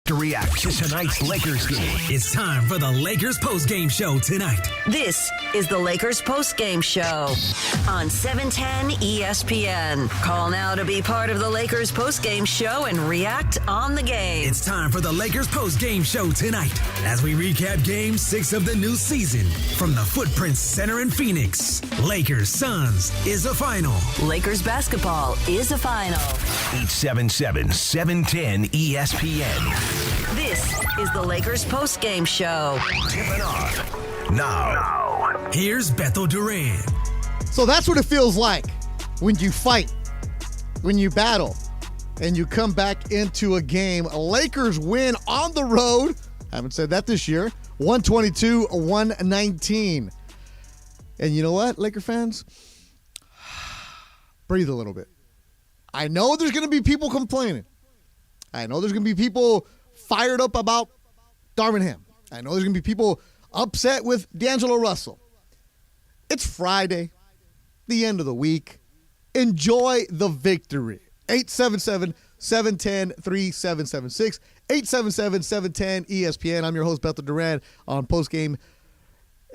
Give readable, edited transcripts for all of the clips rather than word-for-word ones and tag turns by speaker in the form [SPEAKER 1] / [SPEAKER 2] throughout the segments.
[SPEAKER 1] To react to tonight's Lakers game, it's time for the Lakers Postgame Show tonight.
[SPEAKER 2] This is the Lakers Postgame Show on 710 ESPN. Call now to be part of the Lakers Postgame Show and react on the game.
[SPEAKER 1] It's time for the Lakers Postgame Show tonight as we recap Game 6 of the new season from the Footprint Center in Phoenix. Lakers Suns is a final.
[SPEAKER 2] Lakers basketball is a final.
[SPEAKER 1] 877-710 ESPN.
[SPEAKER 2] This is the Lakers Postgame Show.
[SPEAKER 1] Tipping off now. Here's Beto Duran.
[SPEAKER 3] So that's what it feels like when you fight, when you battle, and you come back into a game. Lakers win on the road. Haven't said that this year. 122-119. And you know what, Laker fans? Breathe a little bit. I know there's going to be people complaining. I know there's going to be people fired up about Darvin Ham. I know there's going to be people upset with D'Angelo Russell. It's Friday, the end of the week. Enjoy the victory. 877-710-3776. 877-710-ESPN. I'm your host, Beto Duran, on Postgame.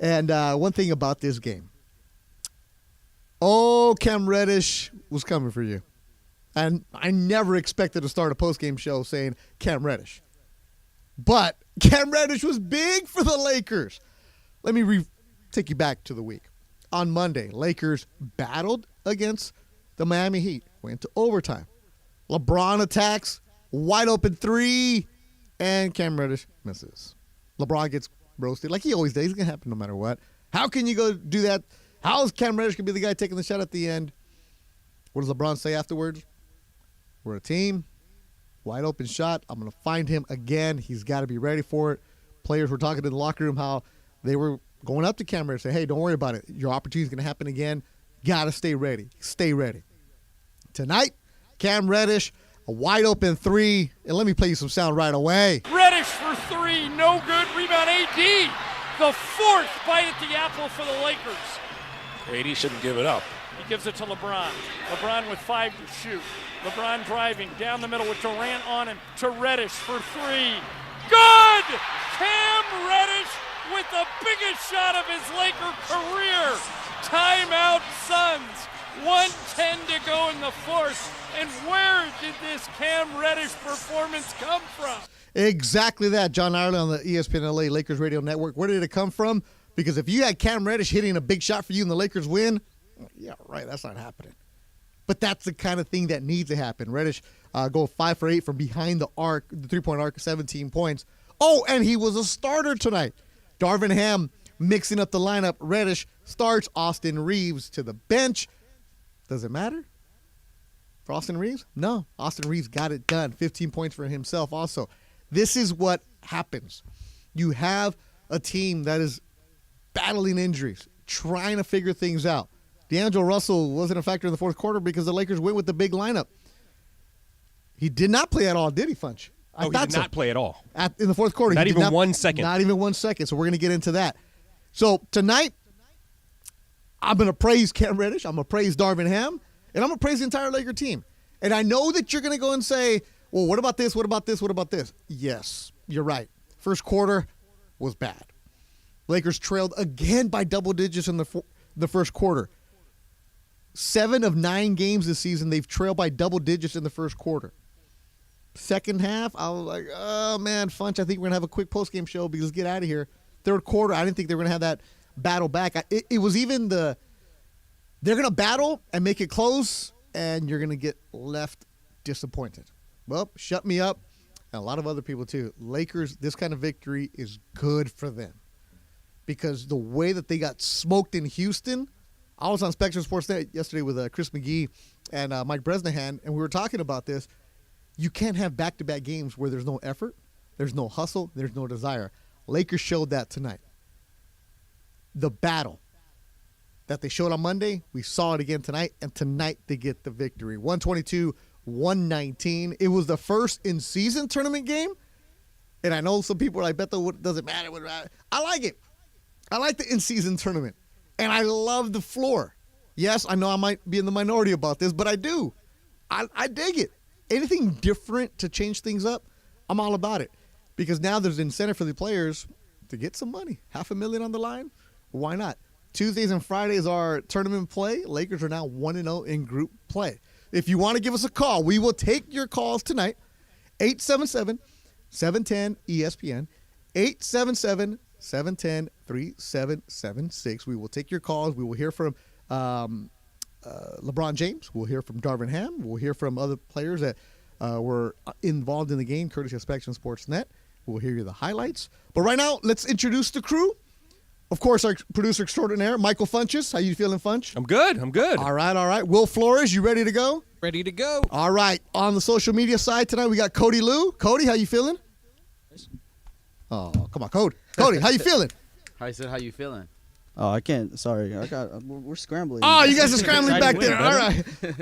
[SPEAKER 3] And one thing about this game. Oh, Cam Reddish was coming for you. And I never expected to start a postgame show saying Cam Reddish. But Cam Reddish was big for the Lakers. Let me take you back to the week. On Monday, Lakers battled against the Miami Heat. Went to overtime. LeBron attacks, wide open three, and Cam Reddish misses. LeBron gets roasted like he always does. It's going to happen no matter what. How can you go do that? How is Cam Reddish going to be the guy taking the shot at the end? What does LeBron say afterwards? We're a team. Wide open shot. I'm going to find him again. He's got to be ready for it. Players were talking in the locker room how they were going up to Cam Reddish and say, hey, don't worry about it. Your opportunity is going to happen again. Got to stay ready. Stay ready. Tonight, Cam Reddish, a wide open three. And let me play you some sound right away.
[SPEAKER 4] Reddish for three. No good. Rebound AD. The fourth bite at the apple for the Lakers.
[SPEAKER 5] AD shouldn't give it up.
[SPEAKER 4] He gives it to LeBron. LeBron with 5 to shoot. LeBron driving down the middle with Durant on him to Reddish for three. Good! Cam Reddish with the biggest shot of his Laker career. Timeout Suns. 1:10 to go in the fourth. And where did this Cam Reddish performance come from?
[SPEAKER 3] Exactly that. John Ireland on the ESPN LA Lakers Radio Network. Where did it come from? Because if you had Cam Reddish hitting a big shot for you and the Lakers win, yeah, right, that's not happening. But that's the kind of thing that needs to happen. Reddish go 5 for 8 from behind the arc, the three-point arc, 17 points. Oh, and he was a starter tonight. Darvin Ham mixing up the lineup. Reddish starts. Austin Reeves to the bench. Does it matter for Austin Reeves? No. Austin Reeves got it done. 15 points for himself also. This is what happens. You have a team that is battling injuries, trying to figure things out. D'Angelo Russell wasn't a factor in the fourth quarter because the Lakers went with the big lineup. He did not play at all, did he, Funch?
[SPEAKER 5] He did not play at all.
[SPEAKER 3] In the fourth quarter.
[SPEAKER 5] Not even 1 second.
[SPEAKER 3] Not even 1 second, so we're going to get into that. So tonight, I'm going to praise Cam Reddish, I'm going to praise Darvin Ham, and I'm going to praise the entire Laker team. And I know that you're going to go and say, well, what about this, what about this, what about this? Yes, you're right. First quarter was bad. Lakers trailed again by double digits in the first quarter. 7 of 9 games this season, they've trailed by double digits in the first quarter. Second half, I was like, oh, man, Funch, I think we're going to have a quick postgame show because let's get out of here. Third quarter, I didn't think they were going to have that battle back. It was even they're going to battle and make it close, and you're going to get left disappointed. Well, shut me up, and a lot of other people too. Lakers, this kind of victory is good for them because the way that they got smoked in Houston, I was on Spectrum Sports Net yesterday with Chris McGee and Mike Bresnahan, and we were talking about this. You can't have back-to-back games where there's no effort, there's no hustle, there's no desire. Lakers showed that tonight. The battle that they showed on Monday, we saw it again tonight, and tonight they get the victory. 122-119. It was the first in-season tournament game, and I know some people are like, Beto, what doesn't matter. I like it. I like the in-season tournament. And I love the floor. Yes, I know I might be in the minority about this, but I do. I dig it. Anything different to change things up, I'm all about it. because now there's incentive for the players to get some money. $500,000 on the line? Why not? Tuesdays and Fridays are tournament play. Lakers are now 1-0 in group play. If you want to give us a call, we will take your calls tonight. 877-710-ESPN. 877-710-3776. We will take your calls. We will hear from LeBron James. We'll hear from Darvin Ham. We'll hear from other players that were involved in the game, courtesy of Spectrum Sportsnet. We'll hear you the highlights. But right now, let's introduce the crew. Of course, our producer extraordinaire, Michael Funches. How you feeling, Funch?
[SPEAKER 5] I'm good.
[SPEAKER 3] All right. Will Flores, you ready to go?
[SPEAKER 6] Ready to go.
[SPEAKER 3] All right. On the social media side tonight, we got Cody Lou. Cody, how you feeling? Oh, come on, Cody. Cody, how you feeling?
[SPEAKER 7] I said, how you feeling?
[SPEAKER 6] Oh, I can't. Sorry. We're scrambling.
[SPEAKER 3] Oh, you guys are scrambling back there. All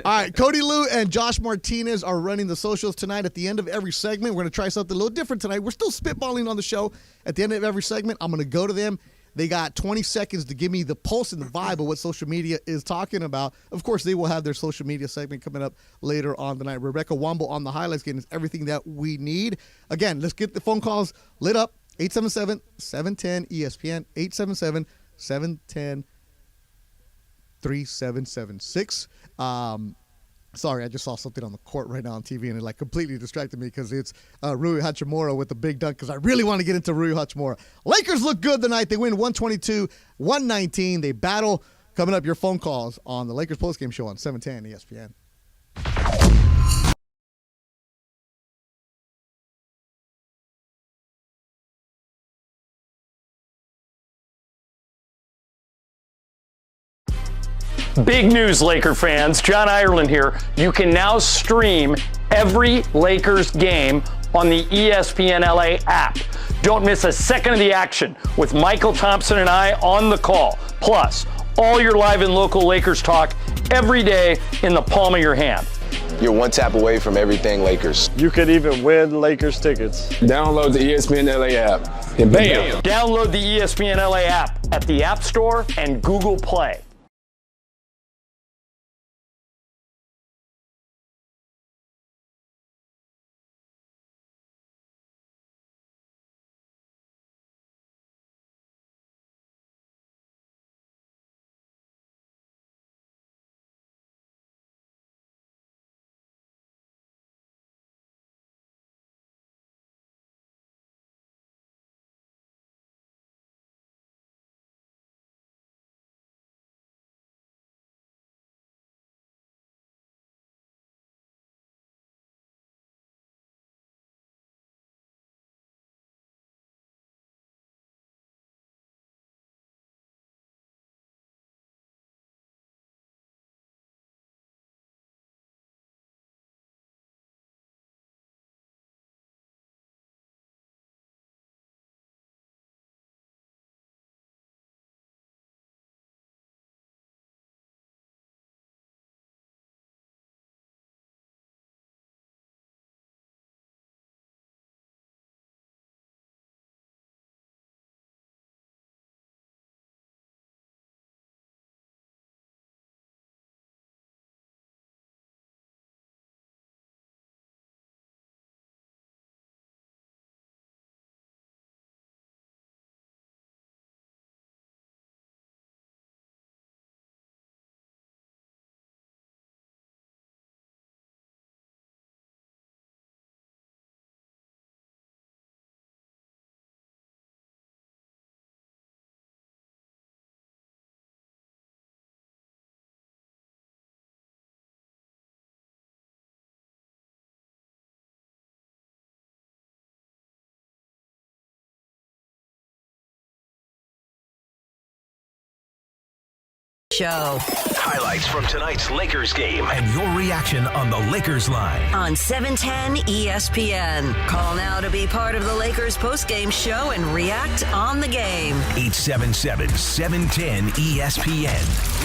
[SPEAKER 3] right. Cody Lou and Josh Martinez are running the socials tonight. At the end of every segment, we're going to try something a little different tonight. We're still spitballing on the show. At the end of every segment, I'm going to go to them. They got 20 seconds to give me the pulse and the vibe of what social media is talking about. Of course, they will have their social media segment coming up later on tonight. Rebecca Womble on the highlights getting us everything that we need. Again, let's get the phone calls lit up. 877-710-ESPN. 877-710-3776. Sorry, I just saw something on the court right now on TV, and it completely distracted me because it's Rui Hachimura with the big dunk because I really want to get into Rui Hachimura. Lakers look good tonight. They win 122-119. They battle. Coming up, your phone calls on the Lakers Postgame Show on 710 ESPN.
[SPEAKER 4] Big news, Laker fans. John Ireland here. You can now stream every Lakers game on the ESPN LA app. Don't miss a second of the action with Michael Thompson and I on the call. Plus, all your live and local Lakers talk every day in the palm of your hand.
[SPEAKER 8] You're one tap away from everything Lakers.
[SPEAKER 9] You could even win Lakers tickets.
[SPEAKER 8] Download the ESPN LA app and bam!
[SPEAKER 4] Download the ESPN LA app at the App Store and Google Play.
[SPEAKER 2] Show
[SPEAKER 1] Highlights from tonight's Lakers game and your reaction on the Lakers line.
[SPEAKER 2] on 710 ESPN. Call now to be part of the Lakers postgame show and react on the game.
[SPEAKER 1] 877-710-ESPN.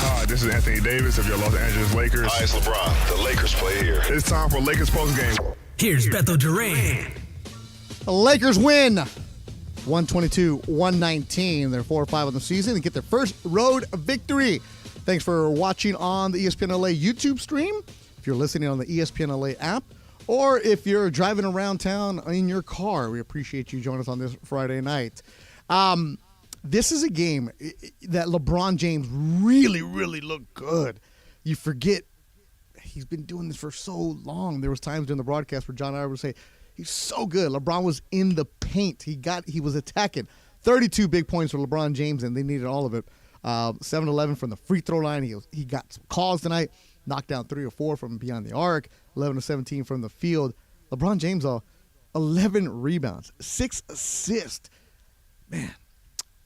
[SPEAKER 10] Hi, this is Anthony Davis of your Los Angeles Lakers.
[SPEAKER 8] Hi, it's LeBron. The Lakers play here.
[SPEAKER 10] It's time for Lakers postgame.
[SPEAKER 1] Here's Beto Duran.
[SPEAKER 3] The Lakers win 122-119. They're 4-5 on the season and get their first road victory. Thanks for watching on the ESPN LA YouTube stream. If you're listening on the ESPN LA app, or if you're driving around town in your car, we appreciate you joining us on this Friday night. This is a game that LeBron James really, really looked good. You forget he's been doing this for so long. There was times during the broadcast where John and I would say, he's so good. LeBron was in the paint. He was attacking. 32 big points for LeBron James, and they needed all of it. 7-11 from the free throw line. He got some calls tonight. Knocked down 3 or 4 from beyond the arc. 11-17 from the field. LeBron James, 11 rebounds, 6 assists. Man,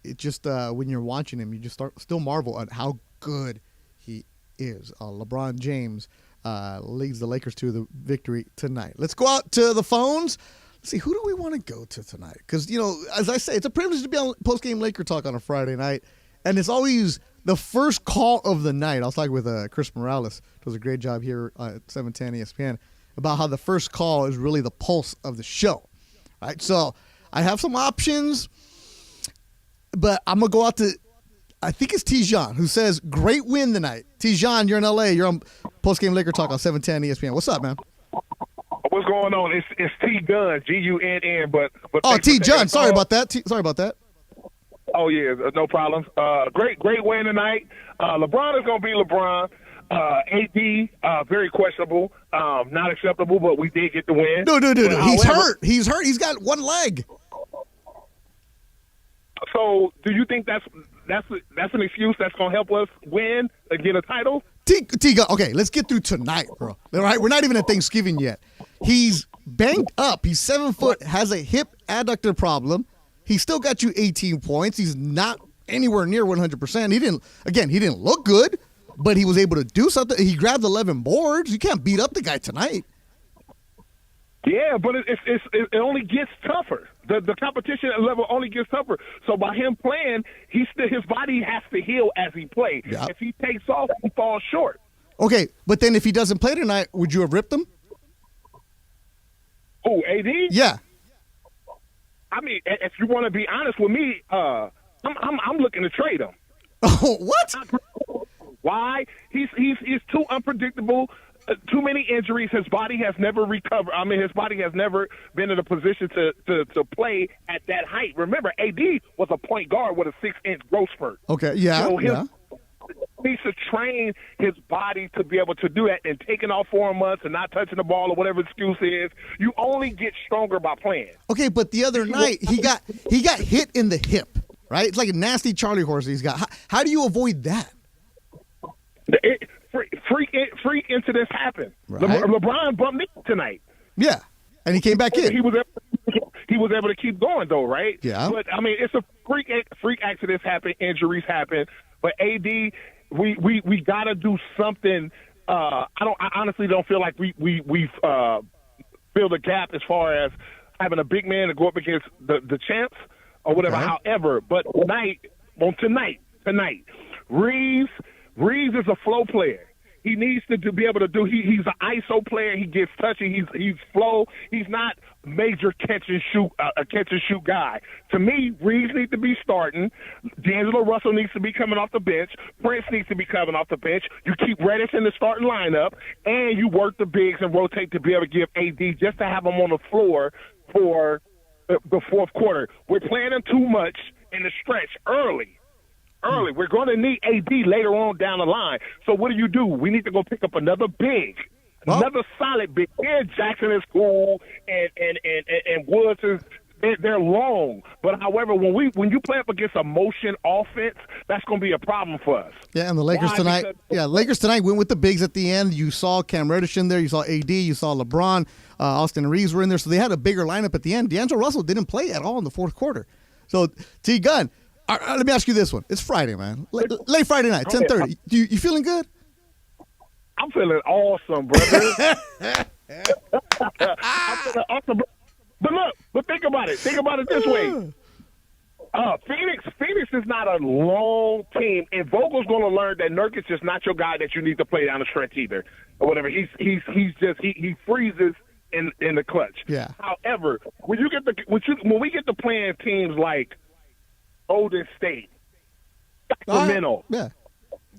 [SPEAKER 3] it just when you're watching him, you just still marvel at how good he is. LeBron James leads the Lakers to the victory tonight. Let's go out to the phones. Let's see, who do we want to go to tonight? Because, as I say, it's a privilege to be on Postgame Laker Talk on a Friday night. And it's always the first call of the night. I was talking with Chris Morales. Does a great job here at 710 ESPN about how the first call is really the pulse of the show. All right, so I have some options, but I'm going to go out to, I think it's Tijan, who says, great win tonight. Tijan, you're in L.A. You're on Postgame Laker Talk on 710 ESPN. What's up, man?
[SPEAKER 7] What's going on? It's T Gunn, Gunn, but
[SPEAKER 3] T Gunn. Sorry about that.
[SPEAKER 7] Oh yeah, no problems. Great win tonight. LeBron is gonna be LeBron. AD very questionable, not acceptable, but we did get the win.
[SPEAKER 3] No. He's hurt. He's got one leg.
[SPEAKER 7] So, do you think that's an excuse that's gonna help us win and get a title?
[SPEAKER 3] T, okay, let's get through tonight, bro. All right, we're not even at Thanksgiving yet. He's banged up. He's 7 foot, has a hip adductor problem. He still got you 18 points. He's not anywhere near 100%. He didn't look good, but he was able to do something. He grabbed 11 boards. You can't beat up the guy tonight.
[SPEAKER 7] Yeah, but it only gets tougher. The competition level only gets tougher. So by him playing, his body has to heal as he plays. Yep. If he takes off, he falls short.
[SPEAKER 3] Okay, but then if he doesn't play tonight, would you have ripped him?
[SPEAKER 7] Oh, AD?
[SPEAKER 3] Yeah.
[SPEAKER 7] I mean, if you want to be honest with me, I'm looking to trade him.
[SPEAKER 3] Oh, what?
[SPEAKER 7] Why? He's too unpredictable. Too many injuries. His body has never recovered. I mean, his body has never been in a position to play at that height. Remember, AD was a point guard with a 6-inch growth spurt.
[SPEAKER 3] Okay, yeah.
[SPEAKER 7] So he needs to train his body to be able to do that, and taking off 4 months and not touching the ball or whatever the excuse is. You only get stronger by playing.
[SPEAKER 3] Okay, but the other night he got hit in the hip, right? It's like a nasty Charlie horse he's got. How do you avoid that?
[SPEAKER 7] Freak incidents happen.
[SPEAKER 3] Right.
[SPEAKER 7] LeBron bumped me tonight.
[SPEAKER 3] Yeah, and he came back in.
[SPEAKER 7] He was able to keep going though, right?
[SPEAKER 3] Yeah.
[SPEAKER 7] But I mean, it's a freak accidents happen, injuries happen. But AD, we got to do something. I honestly don't feel like we've filled the gap as far as having a big man to go up against the champs or whatever. Okay. However, but tonight, Reeves is a flow player. He needs to be able to do. He's an ISO player. He gets touchy. He's flow. He's not major catch and shoot guy. To me, Reeves needs to be starting. D'Angelo Russell needs to be coming off the bench. Prince needs to be coming off the bench. You keep Reddish in the starting lineup, and you work the bigs and rotate to be able to give AD just to have him on the floor for the fourth quarter. We're playing him too much in the stretch early. We're going to need AD later on down the line. So what do? We need to go pick up another big, another solid big. Yeah, Jackson is cool, and Woods is they're long. But however, when you play up against a motion offense, that's going to be a problem for us.
[SPEAKER 3] Yeah, and the Lakers tonight. Lakers tonight went with the bigs at the end. You saw Cam Reddish in there. You saw AD. You saw LeBron. Austin Reeves were in there. So they had a bigger lineup at the end. D'Angelo Russell didn't play at all in the fourth quarter. So T Gunn. Let me ask you this one. It's Friday, man. Late Friday night, 10:30. You feeling good?
[SPEAKER 7] I'm feeling awesome, brother. I'm feeling awesome. But think about it. Think about it this way. Phoenix is not a long team, and Vogel's going to learn that Nurkic is not your guy that you need to play down the stretch either, or whatever. He freezes in the clutch.
[SPEAKER 3] Yeah.
[SPEAKER 7] However, when we get to playing teams like Golden State, Sacramento,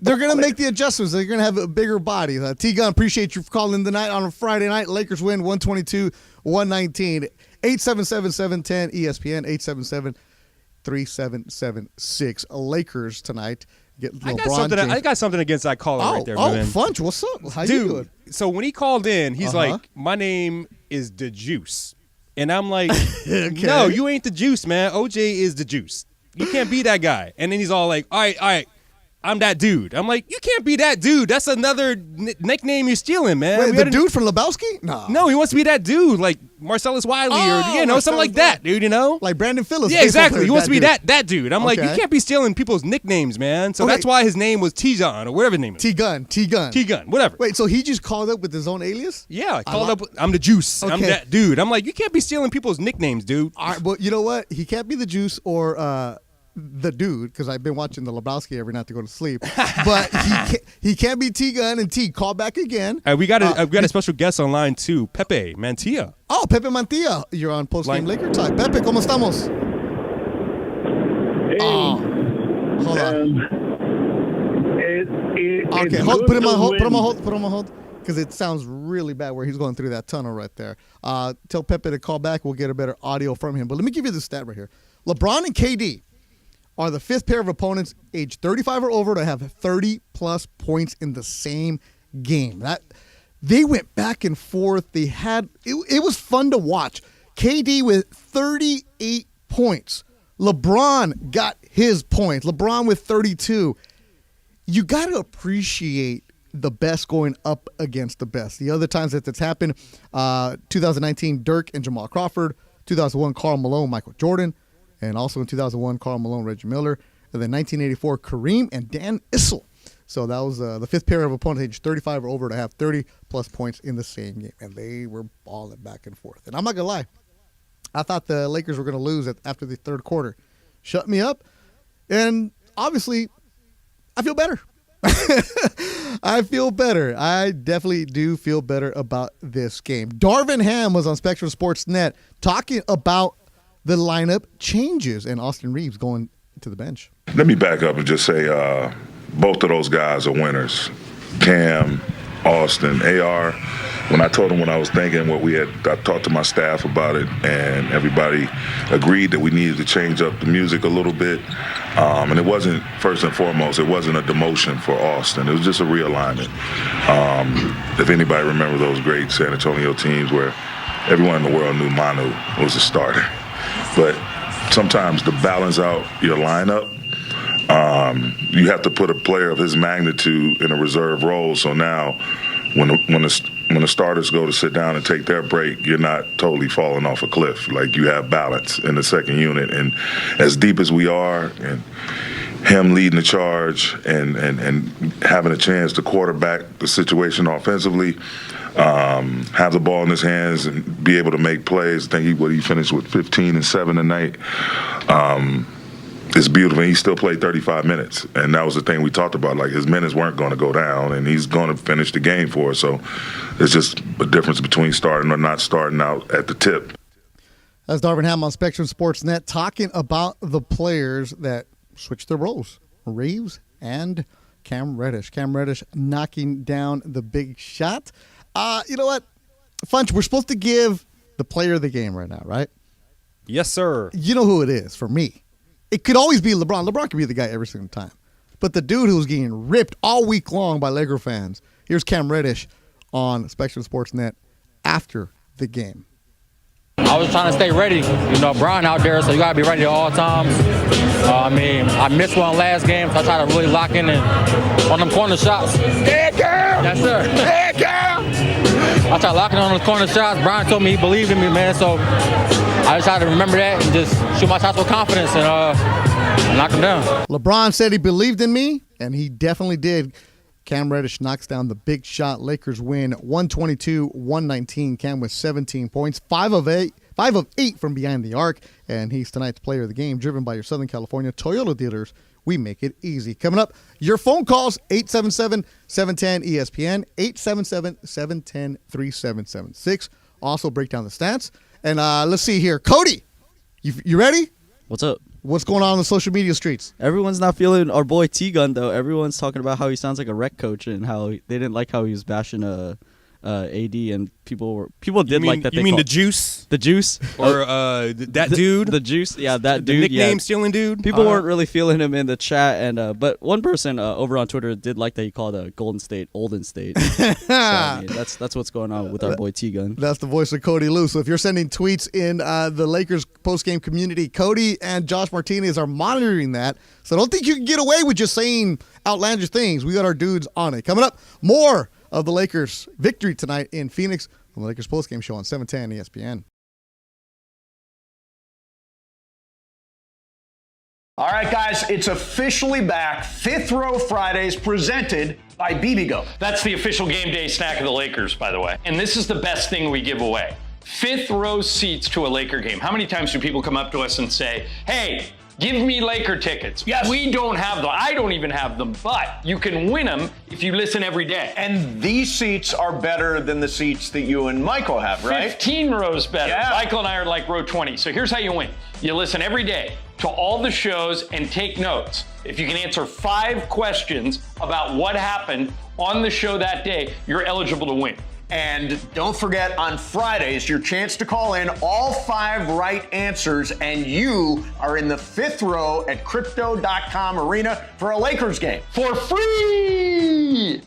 [SPEAKER 3] They're going to make the adjustments. They're going to have a bigger body. T-Gun, appreciate you for calling tonight on a Friday night. Lakers win 122-119. 877-710-ESPN, 877-3776. Lakers tonight. Get LeBron
[SPEAKER 5] I got something against that caller right there, man.
[SPEAKER 3] Funch, what's up? How
[SPEAKER 5] Dude,
[SPEAKER 3] you doing?
[SPEAKER 5] So when he called in, he's like, my name is the Juice. And I'm like, no, you ain't the Juice, man. OJ is the Juice. You can't be that guy. And then he's all like, all right, I'm that dude. I'm like, you can't be that dude. That's another nickname you're stealing, man.
[SPEAKER 3] Wait, the dude from Lebowski?
[SPEAKER 5] No, he wants to be that dude, like Marcellus Wiley or something like that, dude. You know,
[SPEAKER 3] like Brandon Phillips.
[SPEAKER 5] Yeah, exactly. He wants to be that dude. I'm like, you
[SPEAKER 3] Okay.
[SPEAKER 5] can't be stealing people's nicknames, man. So that's why his name was T-John or whatever his name is.
[SPEAKER 3] T-Gun,
[SPEAKER 5] whatever.
[SPEAKER 3] Wait, so he just called up with his own alias?
[SPEAKER 5] Yeah, I called up. I'm the Juice. I'm
[SPEAKER 3] Okay.
[SPEAKER 5] that dude. I'm like, you can't be stealing people's nicknames, dude.
[SPEAKER 3] All right, well, you know what? He can't be the Juice or the dude, because I've been watching the Lebowski every night to go to sleep. But he can't be T-Gun and T. Call back again.
[SPEAKER 5] We got a special guest online too, Pepe Mantilla.
[SPEAKER 3] Oh, Pepe Mantilla. You're on Postgame Laker Talk. Pepe, ¿cómo estamos?
[SPEAKER 11] Hey.
[SPEAKER 3] Hold on. Okay, put him on hold. Because it sounds really bad where he's going through that tunnel right there. Tell Pepe to call back. We'll get a better audio from him. But let me give you the stat right here. LeBron and KD are the fifth pair of opponents age 35 or over to have 30-plus points in the same game. They went back and forth. It was fun to watch. KD with 38 points. LeBron got his points. LeBron with 32. You got to appreciate the best going up against the best. The other times that that's happened, 2019, Dirk and Jamal Crawford. 2001, Karl Malone, Michael Jordan. And also in 2001, Karl Malone, Reggie Miller. And then 1984, Kareem and Dan Issel. So that was the fifth pair of opponents age 35 or over to have 30-plus points in the same game. And they were balling back and forth. And I'm not going to lie. I thought the Lakers were going to lose after the third quarter. Shut me up. And obviously, I feel better. I feel better. I definitely do feel better about this game. Darvin Ham was on Spectrum Sports Net talking about the lineup changes and Austin Reeves going to the bench.
[SPEAKER 10] Let me back up and just say both of those guys are winners. Cam, Austin, AR. When I told them what I was thinking, I talked to my staff about it, and everybody agreed that we needed to change up the music a little bit. And it wasn't, first and foremost, it wasn't a demotion for Austin. It was just a realignment. If anybody remember those great San Antonio teams where everyone in the world knew Manu was a starter. But sometimes to balance out your lineup, you have to put a player of his magnitude in a reserve role. So now when the starters go to sit down and take their break, you're not totally falling off a cliff. Like, you have balance in the second unit. And as deep as we are, and him leading the charge and having a chance to quarterback the situation offensively, have the ball in his hands and be able to make plays. I think he finished with 15 and 7 tonight. It's beautiful. He still played 35 minutes, and that was the thing we talked about. Like, his minutes weren't going to go down, and he's going to finish the game for us. So it's just a difference between starting or not starting out at the tip.
[SPEAKER 3] That's Darvin Ham on Spectrum Sports Net talking about the players that switched their roles, Reeves and Cam Reddish. Cam Reddish knocking down the big shot. You know what, Funch, we're supposed to give the player of the game right now, right?
[SPEAKER 5] Yes, sir.
[SPEAKER 3] You know who it is for me. It could always be LeBron. LeBron could be the guy every single time. But the dude who's getting ripped all week long by Laker fans, here's Cam Reddish on Spectrum Sports Net after the game.
[SPEAKER 12] I was trying to stay ready. You know, Bron out there, so you got to be ready at all times. I missed one last game, so I try to really lock in on them corner shots. Yeah, girl! Yes, sir. Yeah, girl! I tried locking on those corner shots. Bron told me he believed in me, man, so I just try to remember that and just shoot my shots with confidence and knock them down.
[SPEAKER 3] LeBron said he believed in me, and he definitely did. Cam Reddish knocks down the big shot. Lakers win 122-119. Cam with 17 points, 5 of 8 from behind the arc, and he's tonight's player of the game, driven by your Southern California Toyota dealers. We make it easy. Coming up, your phone calls, 877-710-ESPN, 877-710-3776. Also break down the stats. And let's see here. Cody, you ready?
[SPEAKER 6] What's up?
[SPEAKER 3] What's going on the social media streets?
[SPEAKER 6] Everyone's not feeling our boy T-Gun, though. Everyone's talking about how he sounds like a rec coach and how they didn't like how he was bashing AD, and people did like that.
[SPEAKER 5] You mean the Juice?
[SPEAKER 6] The Juice?
[SPEAKER 5] Or that dude?
[SPEAKER 6] The Juice, yeah, that dude.
[SPEAKER 5] The nickname stealing dude?
[SPEAKER 6] People weren't really feeling him in the chat, and but one person over on Twitter did like that he called Golden State Olden State. So, I mean, that's what's going on with our boy T-Gun.
[SPEAKER 3] That's the voice of Cody Lou. So if you're sending tweets in the Lakers postgame community, Cody and Josh Martinez are monitoring that. So don't think you can get away with just saying outlandish things. We got our dudes on it. Coming up, more of the Lakers' victory tonight in Phoenix on the Lakers postgame show on 710 ESPN.
[SPEAKER 11] All right, guys, it's officially back. Fifth Row Fridays presented by BBGO.
[SPEAKER 4] That's the official game day snack of the Lakers, by the way. And this is the best thing we give away. Fifth row seats to a Laker game. How many times do people come up to us and say, hey, give me Laker tickets?
[SPEAKER 11] Yes.
[SPEAKER 4] We don't have them. I don't even have them, but you can win them if you listen every day.
[SPEAKER 11] And these seats are better than the seats that you and Michael have, right?
[SPEAKER 4] 15 rows better.
[SPEAKER 11] Yeah.
[SPEAKER 4] Michael and I are like row 20. So here's how you win. You listen every day to all the shows and take notes. If you can answer 5 questions about what happened on the show that day, you're eligible to win.
[SPEAKER 11] And don't forget, on Fridays, your chance to call in all 5 right answers, and you are in the fifth row at Crypto.com Arena for a Lakers game.
[SPEAKER 4] For free!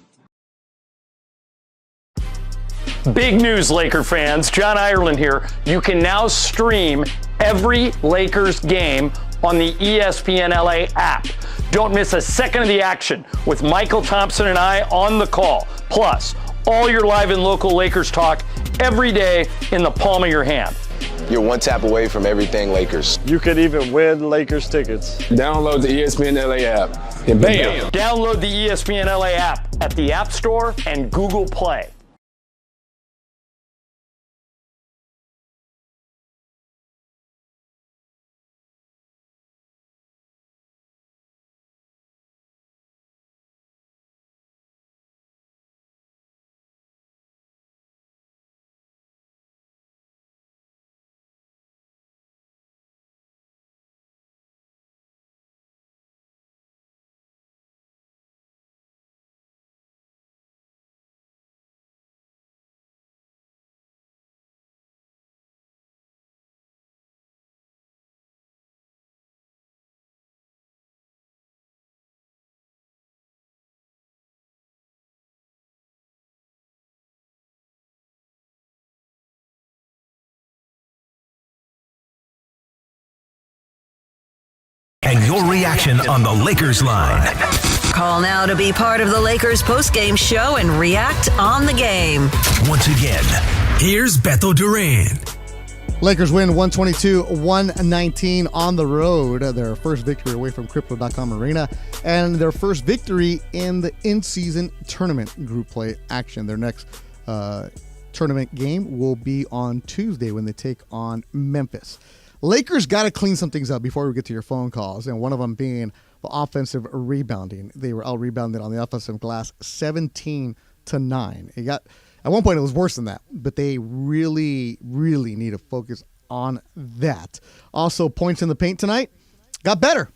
[SPEAKER 4] Big news, Laker fans. John Ireland here. You can now stream every Lakers game on the ESPN LA app. Don't miss a second of the action with Michael Thompson and I on the call. Plus, all your live and local Lakers talk every day in the palm of your hand.
[SPEAKER 8] You're one tap away from everything Lakers.
[SPEAKER 9] You could even win Lakers tickets.
[SPEAKER 8] Download the ESPN LA app and bam!
[SPEAKER 4] Download the ESPN LA app at the App Store and Google Play.
[SPEAKER 1] And your reaction on the Lakers line.
[SPEAKER 2] Call now to be part of the Lakers postgame show and react on the game.
[SPEAKER 1] Once again, here's Beto Duran.
[SPEAKER 3] Lakers win 122-119 on the road. Their first victory away from Crypto.com Arena and their first victory in the in-season tournament group play action. Their next tournament game will be on Tuesday when they take on Memphis. Lakers got to clean some things up before we get to your phone calls, and one of them being the offensive rebounding. They were out-rebounded on the offensive glass 17-9. It got at one point it was worse than that, but they really, really need to focus on that. Also, points in the paint tonight got better.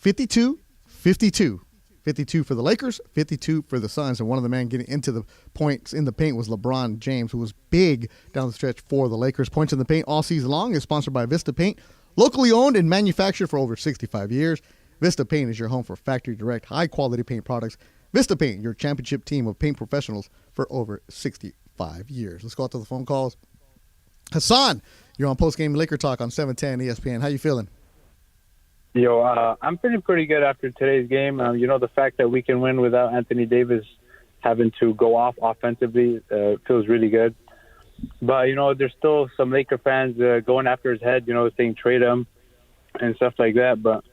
[SPEAKER 3] 52-52. 52 for the Lakers, 52 for the Suns, and one of the men getting into the points in the paint was LeBron James, who was big down the stretch for the Lakers. Points in the paint all season long is sponsored by Vista Paint, locally owned and manufactured for over 65 years. Vista Paint is your home for factory direct, high-quality paint products. Vista Paint, your championship team of paint professionals for over 65 years. Let's go out to the phone calls. Hassan, you're on Postgame Laker Talk on 710 ESPN. How you feeling?
[SPEAKER 13] Yo, I'm feeling pretty good after today's game. The fact that we can win without Anthony Davis having to go off offensively feels really good. But, there's still some Laker fans going after his head, saying trade him and stuff like that. But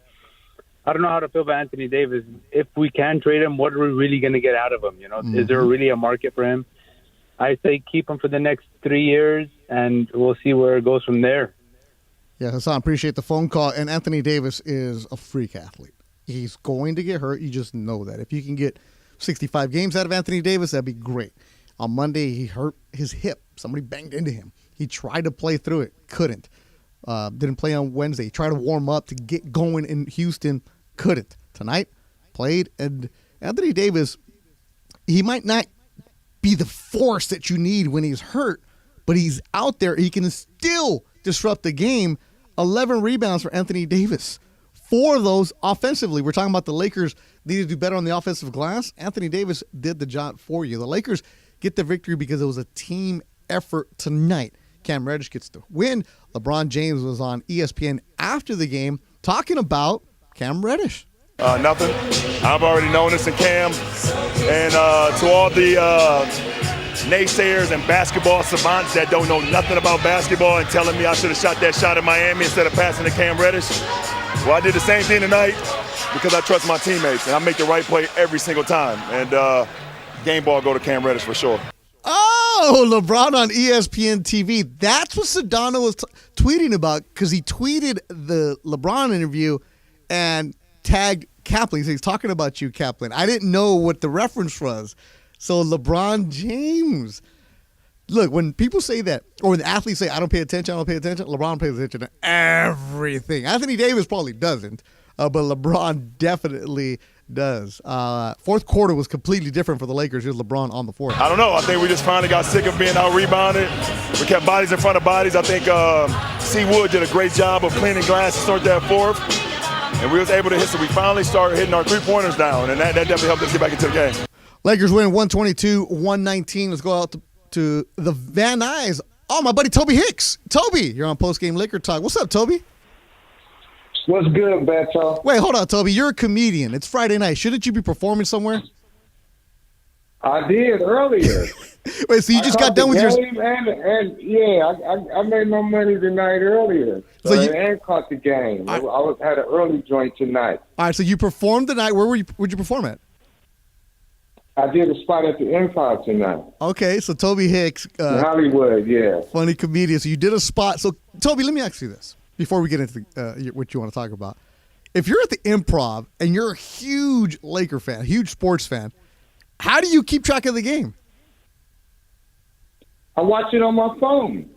[SPEAKER 13] I don't know how to feel about Anthony Davis. If we can trade him, what are we really going to get out of him? Is there really a market for him? I say keep him for the next 3 years, and we'll see where it goes from there.
[SPEAKER 3] Yeah, Hassan, appreciate the phone call. And Anthony Davis is a freak athlete. He's going to get hurt. You just know that. If you can get 65 games out of Anthony Davis, that'd be great. On Monday, he hurt his hip. Somebody banged into him. He tried to play through it, couldn't. Didn't play on Wednesday. He tried to warm up to get going in Houston. Couldn't. Tonight, played. And Anthony Davis, he might not be the force that you need when he's hurt, but he's out there. He can still disrupt the game. 11 rebounds for Anthony Davis. 4 of those offensively. We're talking about the Lakers needed to do better on the offensive glass. Anthony Davis did the job for you. The Lakers get the victory because it was a team effort tonight. Cam Reddish gets the win. LeBron James was on ESPN after the game talking about Cam Reddish.
[SPEAKER 14] Nothing. I've already known this in Cam. And to all the naysayers and basketball savants that don't know nothing about basketball and telling me I should have shot that shot in Miami instead of passing to Cam Reddish. Well, I did the same thing tonight because I trust my teammates, and I make the right play every single time. And game ball go to Cam Reddish for sure.
[SPEAKER 3] Oh, LeBron on ESPN TV. That's what Sedano was tweeting about because he tweeted the LeBron interview and tagged Kaplan. He said, he's talking about you, Kaplan. I didn't know what the reference was. So LeBron James. Look, when people say that, or when the athletes say, I don't pay attention, LeBron pays attention to everything. Anthony Davis probably doesn't, but LeBron definitely does. Fourth quarter was completely different for the Lakers. Here's LeBron on the fourth.
[SPEAKER 14] I don't know. I think we just finally got sick of being out-rebounded. We kept bodies in front of bodies. I think C. Wood did a great job of cleaning glass to start that fourth. And we was able to hit, so we finally started hitting our three-pointers down, and that definitely helped us get back into the game.
[SPEAKER 3] Lakers win 122-119. Let's go out to the Van Nuys. Oh, my buddy Toby Hicks. Toby, you're on Postgame Laker Talk. What's up, Toby?
[SPEAKER 15] What's good, Beto?
[SPEAKER 3] Wait, hold on, Toby. You're a comedian. It's Friday night. Shouldn't you be performing somewhere?
[SPEAKER 15] I did earlier.
[SPEAKER 3] Wait, so you just got done with your...
[SPEAKER 15] And yeah, I made my money tonight earlier. And caught the game. I had an early joint tonight.
[SPEAKER 3] All right, so you performed tonight. Where'd you perform at?
[SPEAKER 15] I did a spot at the Empire tonight.
[SPEAKER 3] Okay, so Toby Hicks.
[SPEAKER 15] In Hollywood, yeah.
[SPEAKER 3] Funny comedian. So you did a spot. So, Toby, let me ask you this before we get into what you want to talk about. If you're at the Improv and you're a huge Laker fan, a huge sports fan, how do you keep track of the game?
[SPEAKER 15] I watch it on my phone.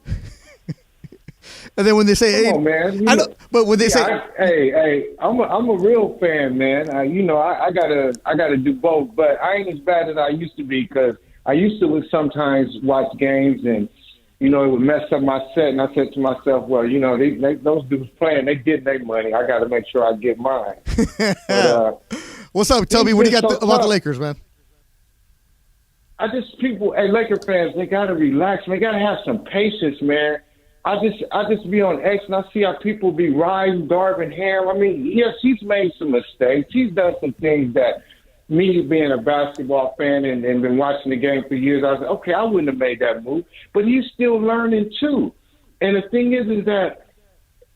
[SPEAKER 3] And then when they say,
[SPEAKER 15] "Come on, man,"
[SPEAKER 3] but when they say,
[SPEAKER 15] "Hey, I'm a real fan, man," I gotta do both, but I ain't as bad as I used to be because I used to sometimes watch games and it would mess up my set, and I said to myself, well, those dudes playing, they get their money. I got to make sure I get mine. But,
[SPEAKER 3] what's up, Toby? What do you got about the Lakers, man?
[SPEAKER 15] Laker fans, they got to relax. They got to have some patience, man. I just be on X and I see how people be riding Darvin Ham. I mean, yes, he's made some mistakes. He's done some things that me being a basketball fan and been watching the game for years, I was like, okay, I wouldn't have made that move. But he's still learning too. And the thing is that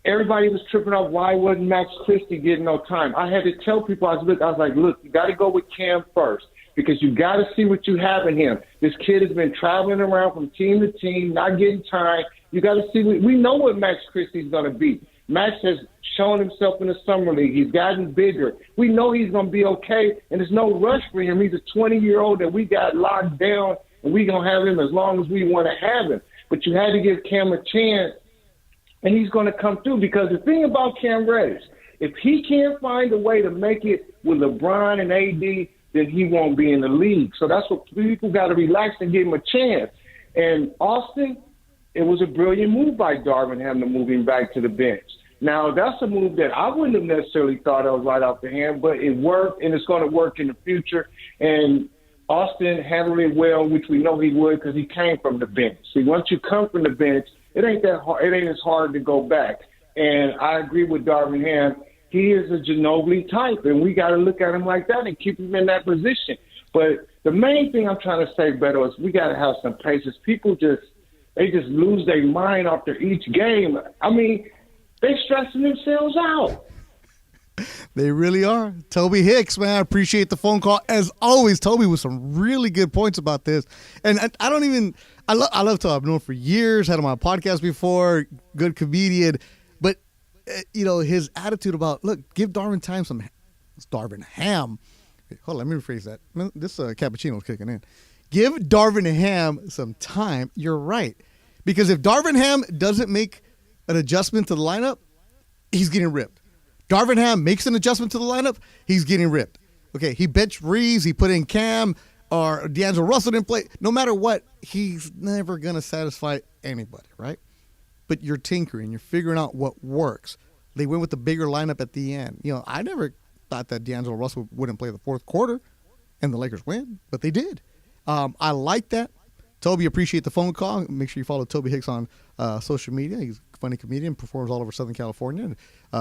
[SPEAKER 15] everybody was tripping off why wasn't Max Christie getting no time. I had to tell people, I was like, look, you got to go with Cam first because you got to see what you have in him. This kid has been traveling around from team to team, not getting time. You got to see. We know what Max Christie's going to be. Max has shown himself in the summer league. He's gotten bigger. We know he's going to be okay, and there's no rush for him. He's a 20-year-old that we got locked down, and we're going to have him as long as we want to have him. But you had to give Cam a chance, and he's going to come through because the thing about Cam Reddish, if he can't find a way to make it with LeBron and AD, then he won't be in the league. So that's what people got to relax and give him a chance. And Austin, it was a brilliant move by Darvin Ham to move him back to the bench. Now, that's a move that I wouldn't have necessarily thought of right off the hand, but it worked, and it's going to work in the future. And Austin handled it well, which we know he would because he came from the bench. See, once you come from the bench, it ain't that hard. It ain't as hard to go back. And I agree with Darvin Ham. He is a Ginobili type, and we got to look at him like that and keep him in that position. But the main thing I'm trying to say, Beto, is we got to have some patience. People just lose their mind after each game. I mean, they stressing themselves out.
[SPEAKER 3] They really are. Toby Hicks, man, I appreciate the phone call. As always, Toby with some really good points about this. And I love Toby. I've known him for years, had him on a podcast before, good comedian. But, his attitude about, look, give Darvin time some, it's Darvin Ham. Hold on, let me rephrase that. This cappuccino's kicking in. Give Darvin Ham some time. You're right. Because if Darvin Ham doesn't make an adjustment to the lineup, he's getting ripped. Darvin Ham makes an adjustment to the lineup, he's getting ripped. Okay, he benched Reeves, he put in Cam, or D'Angelo Russell didn't play. No matter what, he's never going to satisfy anybody, right? But you're tinkering, you're figuring out what works. They went with the bigger lineup at the end. You know, I never thought that D'Angelo Russell wouldn't play the fourth quarter and the Lakers win, but they did. I like that. Toby, appreciate the phone call. Make sure you follow Toby Hicks on social media. He's a funny comedian, performs all over Southern California.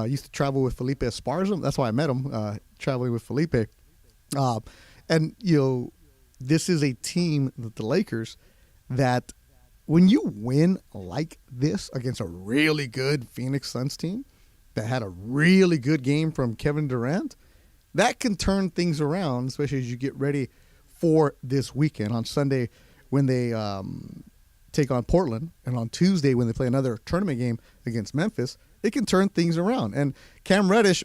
[SPEAKER 3] Used to travel with Felipe Esparza. That's why I met him, traveling with Felipe. And, you know, this is a team, the Lakers, that when you win like this against a really good Phoenix Suns team that had a really good game from Kevin Durant, that can turn things around, especially as you get ready for this weekend. On Sunday when they take on Portland, and on Tuesday when they play another tournament game against Memphis, it can turn things around. And Cam Reddish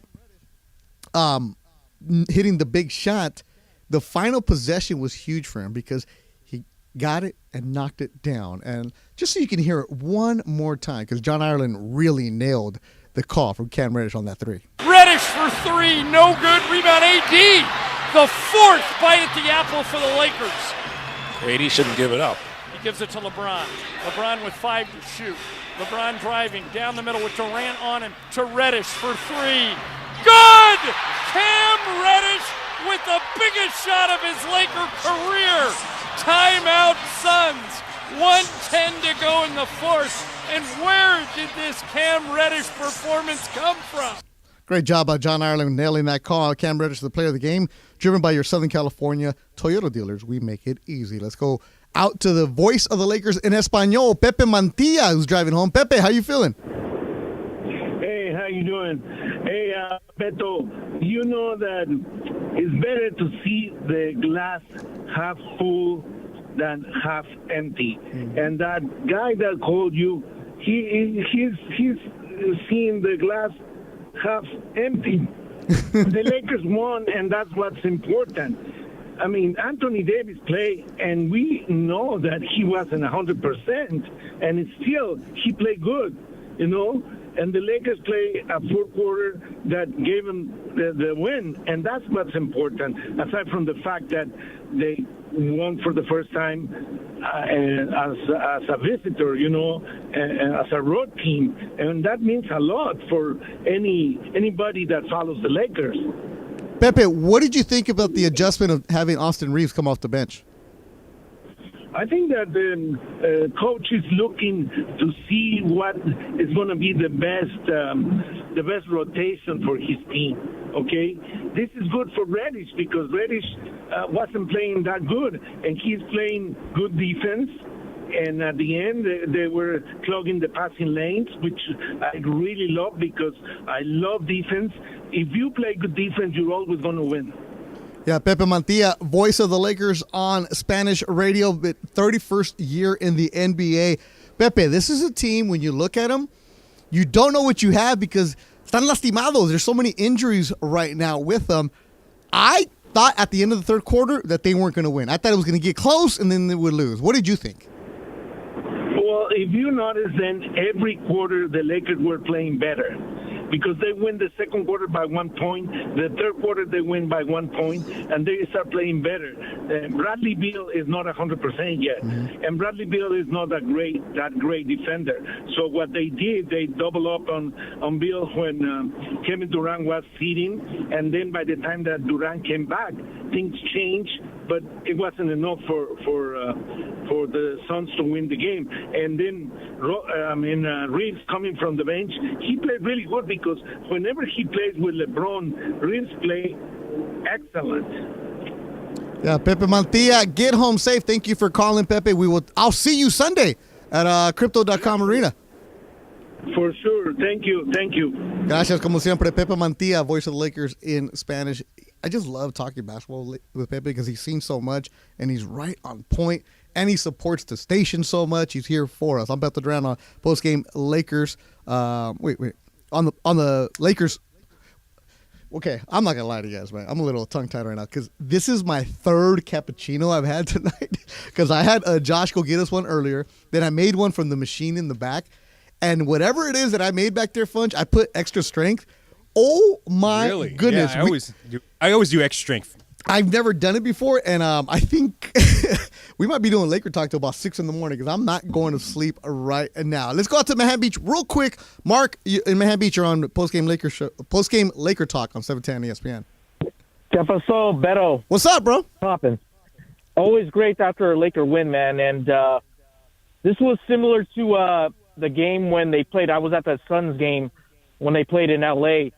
[SPEAKER 3] hitting the big shot, the final possession was huge for him because he got it and knocked it down. And just so you can hear it one more time, because John Ireland really nailed the call from Cam Reddish on that three.
[SPEAKER 4] Reddish for three, no good. Rebound AD. The fourth bite at the apple for the Lakers.
[SPEAKER 16] AD shouldn't give it up.
[SPEAKER 4] He gives it to LeBron. LeBron with 5 to shoot. LeBron driving down the middle with Durant on him to Reddish for three. Good! Cam Reddish with the biggest shot of his Laker career. Timeout Suns. 1:10 to go in the fourth. And where did this Cam Reddish performance come from?
[SPEAKER 3] Great job by John Ireland nailing that call. Cam Reddish, the player of the game, driven by your Southern California Toyota dealers. We make it easy. Let's go out to the voice of the Lakers in Espanol, Pepe Mantilla, who's driving home. Pepe, how you feeling?
[SPEAKER 17] Hey, how you doing? Hey, Beto, you know that it's better to see the glass half full than half empty. Mm-hmm. And that guy that called you, he's seeing the glass half empty. The Lakers won, and that's what's important. I mean, Anthony Davis played, and we know that he wasn't 100%, and still he played good, you know. And the Lakers play a fourth quarter that gave them the win, and that's what's important. Aside from the fact that they won for the first time as a visitor, you know, as a road team, and that means a lot for anybody that follows the Lakers.
[SPEAKER 3] Pepe, what did you think about the adjustment of having Austin Reeves come off the bench?
[SPEAKER 17] I think that the coach is looking to see what is going to be the best rotation for his team. Okay, this is good for Reddish because Reddish wasn't playing that good, and he's playing good defense. And at the end, they were clogging the passing lanes, which I really love because I love defense. If you play good defense, you're always going to win.
[SPEAKER 3] Yeah, Pepe Mantilla, voice of the Lakers on Spanish radio, 31st year in the NBA. Pepe, this is a team, when you look at them, you don't know what you have because están lastimados. There's so many injuries right now with them. I thought at the end of the third quarter that they weren't going to win. I thought it was going to get close and then they would lose. What did you think?
[SPEAKER 17] Well, if you notice, then every quarter the Lakers were playing better. Because they win the second quarter by 1 point, the third quarter they win by 1 point, and they start playing better. Bradley Beal is not 100% yet, and Bradley Beal is not that great defender. So what they did, they double up on Beal when Kevin Durant was sitting, and then by the time that Durant came back, things changed, but it wasn't enough for the Suns to win the game. And then Reeves coming from the bench, he played really good because whenever he plays with LeBron, Reeves play excellent.
[SPEAKER 3] Yeah, Pepe Mantilla, get home safe. Thank you for calling, Pepe. I'll see you Sunday at Crypto.com Arena.
[SPEAKER 17] For sure. Thank you.
[SPEAKER 3] Gracias, como siempre. Pepe Mantilla, voice of the Lakers in Spanish. I just love talking basketball with Pepe because he's seen so much, and he's right on point, and he supports the station so much. He's here for us. I'm Beto Duran on Postgame Lakers. On the Lakers. Okay, I'm not gonna lie to you guys, man. I'm a little tongue-tied right now because this is my third cappuccino I've had tonight. Because I had Josh go get us one earlier, then I made one from the machine in the back, And whatever it is that I made back there, Funch, I put extra strength. Oh, my goodness.
[SPEAKER 5] Yeah, I always do extra strength.
[SPEAKER 3] I've never done it before, and I think we might be doing Laker talk till about 6 in the morning because I'm not going to sleep right now. Let's go out to Manhattan Beach real quick. Mark, in Manhattan Beach, you're on Postgame Laker Talk on 710 ESPN.
[SPEAKER 18] ¿Qué pasó, Beto?
[SPEAKER 3] What's up, bro?
[SPEAKER 18] Poppin'. Always great after a Laker win, man. And this was similar to the game when they played. I was at the Suns game when they played in L.A.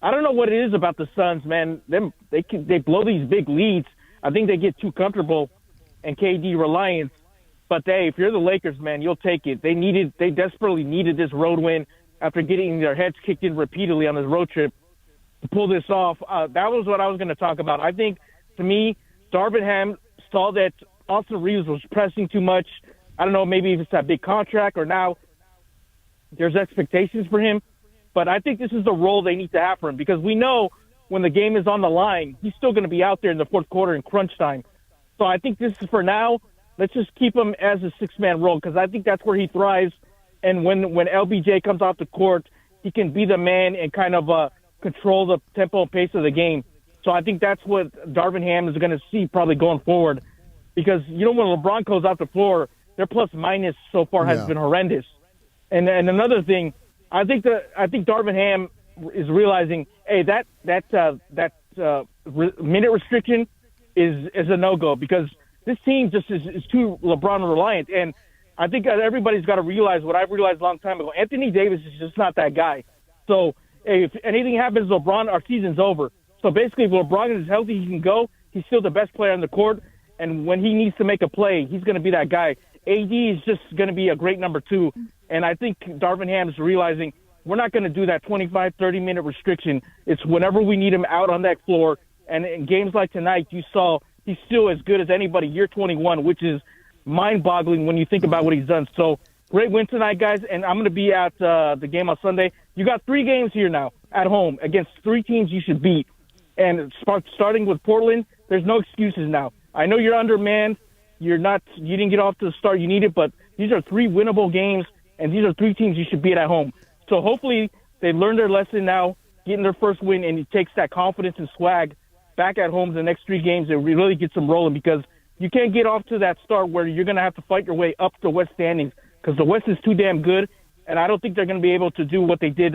[SPEAKER 18] I don't know what it is about the Suns, man. They blow these big leads. I think they get too comfortable and KD reliance. But hey, if you're the Lakers, man, you'll take it. They desperately needed this road win after getting their heads kicked in repeatedly on this road trip to pull this off. That was what I was going to talk about. I think, to me, Darvin Ham saw that Austin Reeves was pressing too much. I don't know, maybe if it's that big contract or now there's expectations for him. But I think this is the role they need to have for him because we know when the game is on the line, he's still going to be out there in the fourth quarter in crunch time. So I think this is for now. Let's just keep him as a six-man role because I think that's where he thrives. And when LBJ comes off the court, he can be the man and kind of control the tempo and pace of the game. So I think that's what Darvin Ham is going to see probably going forward because, when LeBron goes off the floor, their plus-minus so far has been horrendous. And another thing, I think Darvin Ham is realizing, hey, that minute restriction is a no-go because this team just is too LeBron reliant. And I think everybody's got to realize what I've realized a long time ago. Anthony Davis is just not that guy. So if anything happens to LeBron, our season's over. So basically, if LeBron is healthy, he can go. He's still the best player on the court. And when he needs to make a play, he's going to be that guy. AD is just going to be a great number two. And I think Darvin Ham is realizing we're not going to do that 25, 30-minute restriction. It's whenever we need him out on that floor. And in games like tonight, you saw he's still as good as anybody, year 21, which is mind-boggling when you think about what he's done. So great win tonight, guys. And I'm going to be at the game on Sunday. You got 3 games here now at home against 3 teams you should beat. And starting with Portland, there's no excuses now. I know you're undermanned. You didn't get off to the start you needed, but these are 3 winnable games, and these are 3 teams you should beat at home. So hopefully they learn their lesson now, getting their first win, and it takes that confidence and swag back at home the next 3 games and really get them rolling because you can't get off to that start where you're going to have to fight your way up the West standings because the West is too damn good, and I don't think they're going to be able to do what they did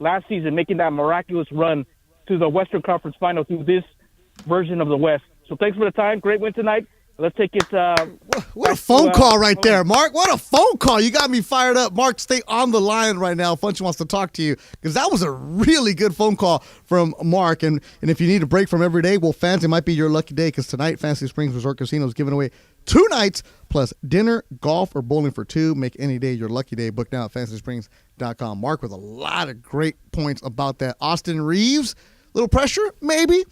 [SPEAKER 18] last season, making that miraculous run to the Western Conference Final through this version of the West. So thanks for the time. Great win tonight. Let's take it.
[SPEAKER 3] What a phone call right there, Mark. What a phone call. You got me fired up. Mark, stay on the line right now. Funchy wants to talk to you because that was a really good phone call from Mark. And if you need a break from every day, well, fans, it might be your lucky day because tonight Fantasy Springs Resort Casino is giving away 2 nights plus dinner, golf, or bowling for 2. Make any day your lucky day. Book now at fantasysprings.com. Mark with a lot of great points about that. Austin Reeves, little pressure, maybe.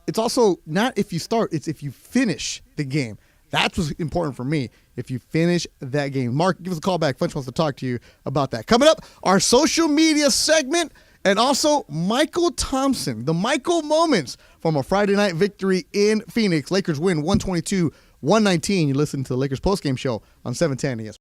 [SPEAKER 3] It's also not if you start, it's if you finish the game. That's what's important for me, if you finish that game. Mark, give us a call back. Funch wants to talk to you about that. Coming up, our social media segment, and also Michael Thompson, the Michael moments from a Friday night victory in Phoenix. Lakers win 122-119. You listen to the Lakers Postgame Show on 710 ESPN.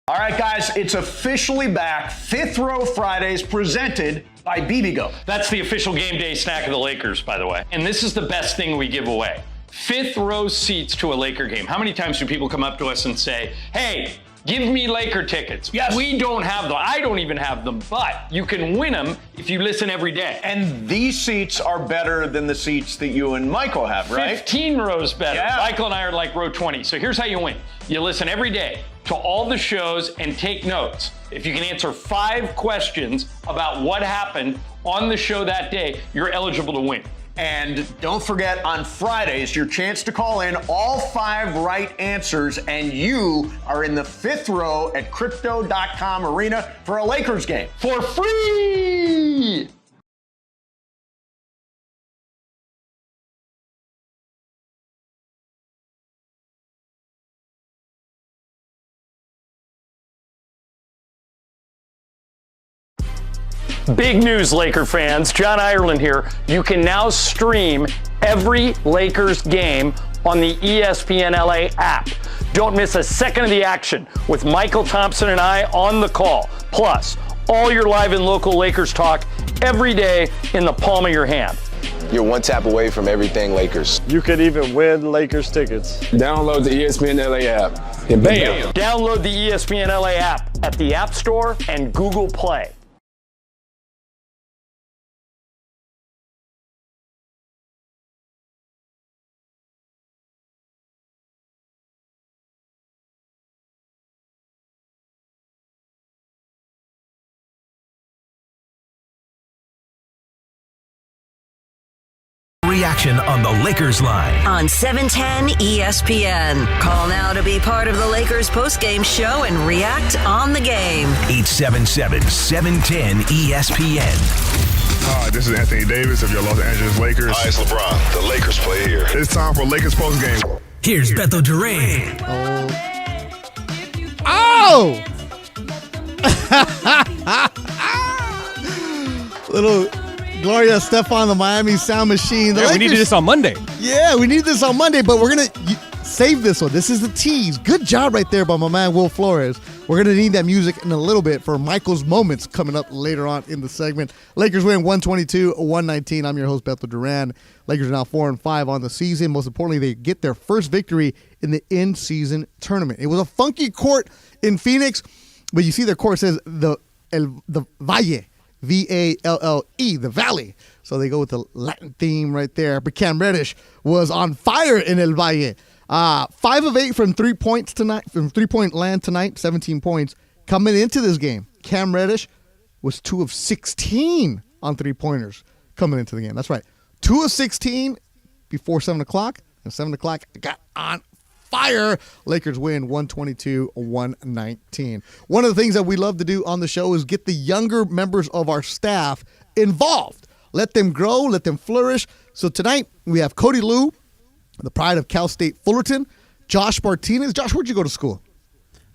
[SPEAKER 11] All right, guys, it's officially back. 5th Row Fridays presented by BBGO.
[SPEAKER 19] That's the official game day snack of the Lakers, by the way. And this is the best thing we give away. 5th row seats to a Laker game. How many times do people come up to us and say, hey, give me Laker tickets? Yes. We don't have them. I don't even have them, but you can win them if you listen every day.
[SPEAKER 11] And these seats are better than the seats that you and Michael have, right?
[SPEAKER 19] 15 rows better.
[SPEAKER 11] Yeah.
[SPEAKER 19] Michael and I are like row 20. So here's how you win. You listen every day to all the shows and take notes. If you can answer 5 questions about what happened on the show that day, you're eligible to win.
[SPEAKER 11] And don't forget, on Fridays, your chance to call in all 5 right answers, and you are in the 5th row at Crypto.com Arena for a Lakers game.
[SPEAKER 19] For free! Big news, Laker fans. John Ireland here. You can now stream every Lakers game on the ESPN LA app. Don't miss a second of the action with Michael Thompson and I on the call. Plus, all your live and local Lakers talk every day in the palm of your hand.
[SPEAKER 8] You're one tap away from everything Lakers.
[SPEAKER 9] You could even win Lakers tickets.
[SPEAKER 8] Download the ESPN LA app. And bam!
[SPEAKER 19] Download the ESPN LA app at the App Store and Google Play.
[SPEAKER 1] Reaction on the Lakers line.
[SPEAKER 2] On 710 ESPN. Call now to be part of the Lakers postgame show and react on the game.
[SPEAKER 1] 877-710 ESPN.
[SPEAKER 10] Hi, this is Anthony Davis of your Los Angeles Lakers.
[SPEAKER 20] Hi, it's LeBron. The Lakers play here.
[SPEAKER 10] It's time for Lakers Postgame.
[SPEAKER 1] Here's Beto Duran.
[SPEAKER 3] Oh! Little Gloria Estefan, the Miami Sound Machine.
[SPEAKER 5] Yeah, we needed this on Monday.
[SPEAKER 3] Yeah, we need this on Monday, but we're going to save this one. This is the tease. Good job right there by my man, Will Flores. We're going to need that music in a little bit for Michael's Moments coming up later on in the segment. Lakers win 122-119. I'm your host, Beto Duran. Lakers are now 4-5 on the season. Most importantly, they get their first victory in the in-season tournament. It was a funky court in Phoenix, but you see their court says the Valle. V-A-L-L-E, the Valley. So they go with the Latin theme right there. But Cam Reddish was on fire in El Valle. 5 of 8 from 3 points tonight, from 3-point land tonight, 17 points. Coming into this game, Cam Reddish was 2 of 16 on 3-pointers coming into the game. That's right. 2 of 16 before 7 o'clock. And 7 o'clock got on fire. Lakers win 122-119. One of the things that we love to do on the show is get the younger members of our staff involved. Let them grow, let them flourish. So tonight we have Cody Lou, the pride of Cal State Fullerton. Josh Martinez. Josh, where'd you go to school?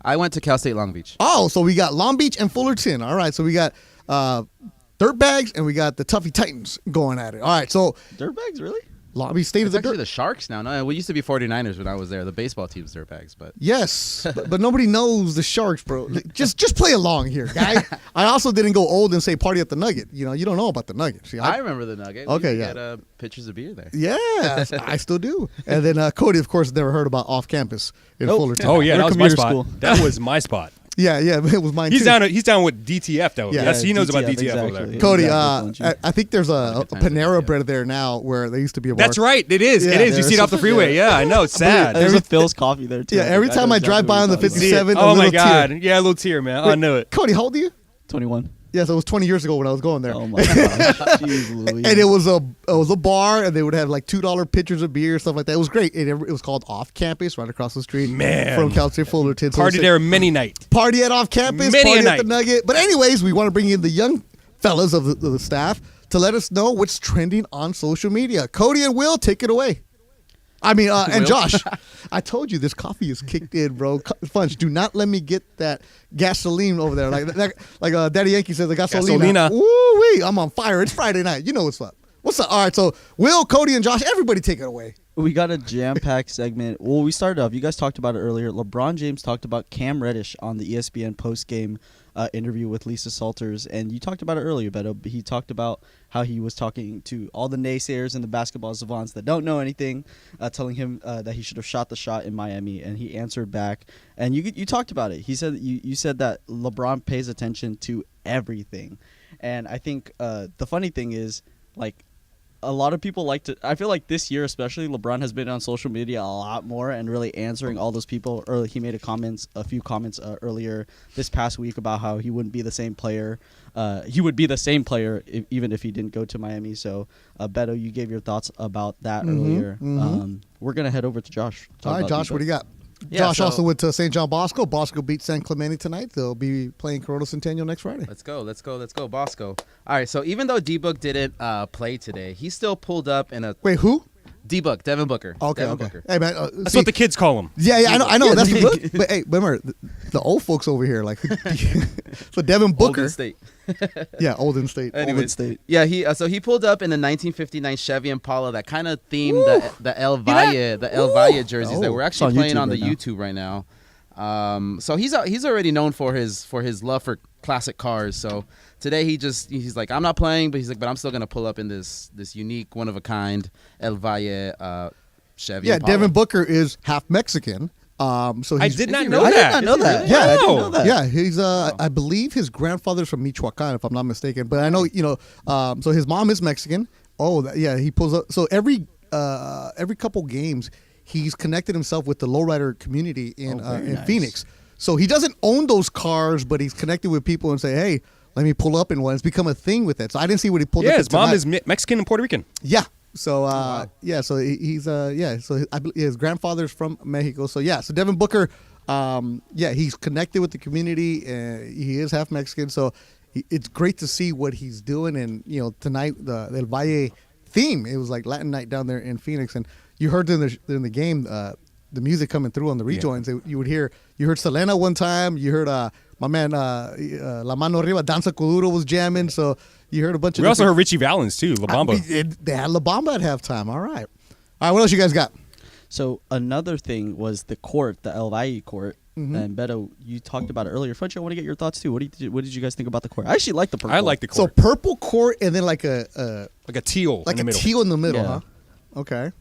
[SPEAKER 21] I went to Cal State Long Beach.
[SPEAKER 3] Oh, so we got Long Beach and Fullerton. All right, so we got Dirtbags and we got the Tuffy Titans going at it. All right, so
[SPEAKER 21] Dirtbags, really?
[SPEAKER 3] Long Beach State
[SPEAKER 21] It's
[SPEAKER 3] is the
[SPEAKER 21] actually the Sharks now. No, we used to be 49ers when I was there. The baseball team's Dirtbags, but
[SPEAKER 3] yes, but nobody knows the Sharks, bro. Just play along here, guy. I also didn't go old and say party at the Nugget. You know, you don't know about the Nugget. See,
[SPEAKER 21] I remember the Nugget.
[SPEAKER 3] Okay,
[SPEAKER 21] we
[SPEAKER 3] yeah.
[SPEAKER 21] Get pictures of beer there.
[SPEAKER 3] Yeah, I still do. And then Cody, of course, never heard about off campus in Fullerton.
[SPEAKER 5] Oh yeah, that was my spot. That was my spot.
[SPEAKER 3] Yeah, it was mine
[SPEAKER 5] he's
[SPEAKER 3] too.
[SPEAKER 5] He's down with DTF though.
[SPEAKER 3] Yeah,
[SPEAKER 5] Yes, he knows
[SPEAKER 21] DTF,
[SPEAKER 5] about DTF
[SPEAKER 21] exactly.
[SPEAKER 5] over there.
[SPEAKER 3] Cody, I think there's a Panera Bread there now where there used to be a bar.
[SPEAKER 5] That's right. It is.
[SPEAKER 3] Yeah,
[SPEAKER 5] it is. You see it off the freeway. Yeah, I know. It's sad.
[SPEAKER 6] There's a Phil's Coffee there too.
[SPEAKER 3] Yeah, every time I drive by on the 57,
[SPEAKER 5] oh
[SPEAKER 3] a
[SPEAKER 5] my
[SPEAKER 3] little
[SPEAKER 5] God.
[SPEAKER 3] tear.
[SPEAKER 5] Yeah, a little tear, man. I knew it.
[SPEAKER 3] Cody, how old are you?
[SPEAKER 6] 21.
[SPEAKER 3] Yes, it was 20 years ago when I was going there.
[SPEAKER 6] Oh my gosh. Jeez Louise.
[SPEAKER 3] And it was a bar, and they would have like $2 pitchers of beer, stuff like that. It was great. It was called Off Campus, right across the street, from Cal State Fullerton. So
[SPEAKER 5] Party there many night.
[SPEAKER 3] Party at Off Campus,
[SPEAKER 5] Many
[SPEAKER 3] party
[SPEAKER 5] a
[SPEAKER 3] at the
[SPEAKER 5] night.
[SPEAKER 3] Nugget. But anyways, we want to bring in the young fellas of the staff to let us know what's trending on social media. Cody and Will, take it away. I mean, and Josh, I told you this coffee is kicked in, bro. Funch, do not let me get that gasoline over there. Like Daddy Yankee says, the gasolina. Ooh-wee, I'm on fire. It's Friday night. You know what's up. What's up? All right, so Will, Cody, and Josh, everybody take it away.
[SPEAKER 6] We got a jam-packed segment. Well, we started off. You guys talked about it earlier. LeBron James talked about Cam Reddish on the ESPN post-game interview with Lisa Salters, and you talked about it earlier, Beto. He talked about how he was talking to all the naysayers and the basketball savants that don't know anything, telling him that he should have shot the shot in Miami, and he answered back. And you talked about it. He said you said that LeBron pays attention to everything, and I think the funny thing is, like, a lot of people like to. I feel like this year especially, LeBron has been on social media a lot more and really answering all those people. Early, he made a few comments earlier this past week about how he wouldn't be the same player. He would be the same player even if he didn't go to Miami. So, Beto, you gave your thoughts about that earlier. We're gonna head over to Josh.
[SPEAKER 3] All right, Josh, what do you got?
[SPEAKER 21] Yeah,
[SPEAKER 3] Josh also went to St. John Bosco. Bosco beat San Clemente tonight. They'll be playing Corona Centennial next Friday.
[SPEAKER 21] Let's go, Bosco. All right, so even though D-Book didn't play today, he still pulled up in a...
[SPEAKER 3] Wait, who?
[SPEAKER 21] D-Book, Devin Booker.
[SPEAKER 3] Okay,
[SPEAKER 21] Devin
[SPEAKER 3] okay.
[SPEAKER 21] Booker.
[SPEAKER 3] Hey man,
[SPEAKER 5] That's what the kids call him.
[SPEAKER 3] Yeah, I know.
[SPEAKER 21] Yeah,
[SPEAKER 3] That's
[SPEAKER 21] D-Book.
[SPEAKER 3] but hey, remember the old folks over here, like so Devin Booker.
[SPEAKER 21] Olden State.
[SPEAKER 3] Yeah, Olden State.
[SPEAKER 21] Olden State. Yeah, he pulled up in the 1959 Chevy Impala that kind of themed the El Valle jerseys that we're actually playing on the YouTube right now. So he's already known for his love for classic cars. So today he's like, I'm not playing, but he's like, but I'm still gonna pull up in this unique, one of a kind El Valle Chevy.
[SPEAKER 3] Yeah,
[SPEAKER 21] Impala.
[SPEAKER 3] Devin Booker is half Mexican. So
[SPEAKER 5] I
[SPEAKER 3] he's,
[SPEAKER 5] did not know
[SPEAKER 21] I
[SPEAKER 5] that.
[SPEAKER 21] did not know that.
[SPEAKER 3] Yeah,
[SPEAKER 21] I didn't know that.
[SPEAKER 3] Yeah, he's I believe his grandfather's from Michoacan, if I'm not mistaken. But I know, so his mom is Mexican. He pulls up. So every couple games, he's connected himself with the lowrider community in
[SPEAKER 21] nice.
[SPEAKER 3] Phoenix. So he doesn't own those cars, but he's connected with people and say, hey, let me pull up in one. It's become a thing with it. So I didn't see what he pulled up in
[SPEAKER 5] His mom
[SPEAKER 3] tonight.
[SPEAKER 5] is Mexican and Puerto Rican.
[SPEAKER 3] Yeah. So so he's so I believe his grandfather's from Mexico. So so Devin Booker, he's connected with the community. He is half Mexican, so it's great to see what he's doing. And tonight the El Valle theme, it was like Latin night down there in Phoenix, and you heard during the game the music coming through on the rejoins. You heard Selena one time. You heard my man La Mano Arriba, Danza Kuduro was jamming. So you heard a bunch of.
[SPEAKER 5] We also heard Richie Valens too, La Bamba.
[SPEAKER 3] They had La Bamba at halftime. All right. What else you guys got?
[SPEAKER 6] So another thing was the court, the El Valle court. And Beto, you talked about it earlier. French, I want to get your thoughts too. What did you guys think about the court? I actually like the purple.
[SPEAKER 5] I like the court.
[SPEAKER 3] So purple court and then like a
[SPEAKER 5] teal,
[SPEAKER 3] like
[SPEAKER 5] in the
[SPEAKER 3] a
[SPEAKER 5] middle.
[SPEAKER 3] teal in the middle,
[SPEAKER 6] Yeah.
[SPEAKER 3] huh? Okay.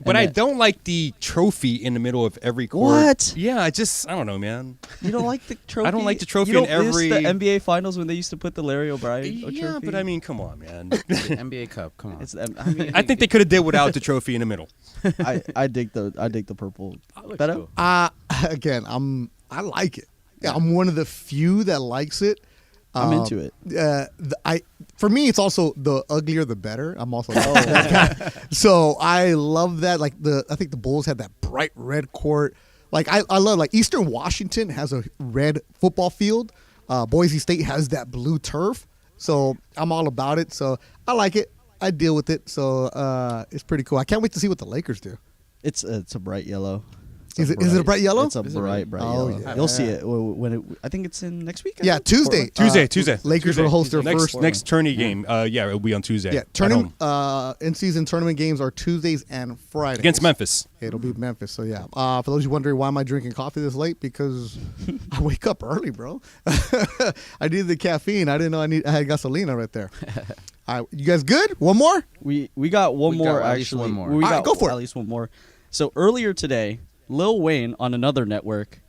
[SPEAKER 5] But I don't like the trophy in the middle of every court.
[SPEAKER 6] What?
[SPEAKER 5] Yeah, I don't know, man.
[SPEAKER 6] You don't like the trophy?
[SPEAKER 5] I don't like the trophy
[SPEAKER 6] you
[SPEAKER 5] in
[SPEAKER 6] don't miss
[SPEAKER 5] every.
[SPEAKER 6] the NBA Finals when they used to put the Larry O'Brien trophy?
[SPEAKER 5] Yeah, but I mean, come on, man.
[SPEAKER 21] The NBA Cup. Come on.
[SPEAKER 5] I think they could have did without the trophy in the middle.
[SPEAKER 6] I dig the purple. Beto?
[SPEAKER 3] Again, I like it. Yeah, I'm one of the few that likes it.
[SPEAKER 6] I'm into it.
[SPEAKER 3] For me, it's also the uglier the better. I'm also that guy. So I love that. Like I think the Bulls had that bright red court. Like I love like Eastern Washington has a red football field. Boise State has that blue turf. So I'm all about it. So I like it. I deal with it. So it's pretty cool. I can't wait to see what the Lakers do.
[SPEAKER 6] It's a bright yellow.
[SPEAKER 3] Is it a bright yellow?
[SPEAKER 6] It's a bright yellow.
[SPEAKER 3] Yeah.
[SPEAKER 6] You'll see it when I think it's in next week.
[SPEAKER 3] Yeah, Tuesday.
[SPEAKER 5] Tuesday.
[SPEAKER 3] Lakers will host their first
[SPEAKER 5] next tourney game. It'll be on Tuesday.
[SPEAKER 3] Yeah, tournament in-season tournament games are Tuesdays and Fridays
[SPEAKER 5] against Memphis.
[SPEAKER 3] It'll be Memphis. So yeah, for those of you wondering why am I drinking coffee this late, because I wake up early, bro. I needed the caffeine. I didn't know I had gasolina right there. All right, you guys good? One more?
[SPEAKER 6] We got one more
[SPEAKER 21] at least
[SPEAKER 6] actually.
[SPEAKER 21] one more.
[SPEAKER 6] We got
[SPEAKER 3] go for it.
[SPEAKER 6] At least one more. So earlier today, Lil Wayne on another network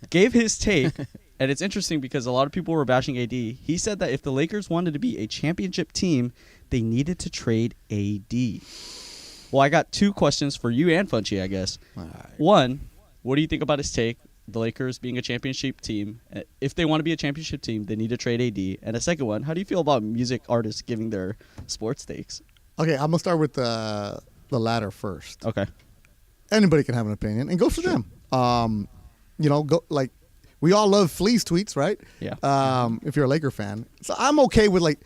[SPEAKER 6] gave his take, and it's interesting because a lot of people were bashing AD. He said that if the Lakers wanted to be a championship team, they needed to trade AD. Well, I got two questions for you and Funchy, I guess. One, what do you think about his take, the Lakers being a championship team? If they want to be a championship team, they need to trade AD. And a second one, how do you feel about music artists giving their sports takes?
[SPEAKER 3] Okay, I'm gonna start with the latter first.
[SPEAKER 6] Okay.
[SPEAKER 3] Anybody can have an opinion, and go for them. Go like we all love Flea's tweets, right?
[SPEAKER 6] Yeah.
[SPEAKER 3] If you're a Laker fan, so I'm okay with like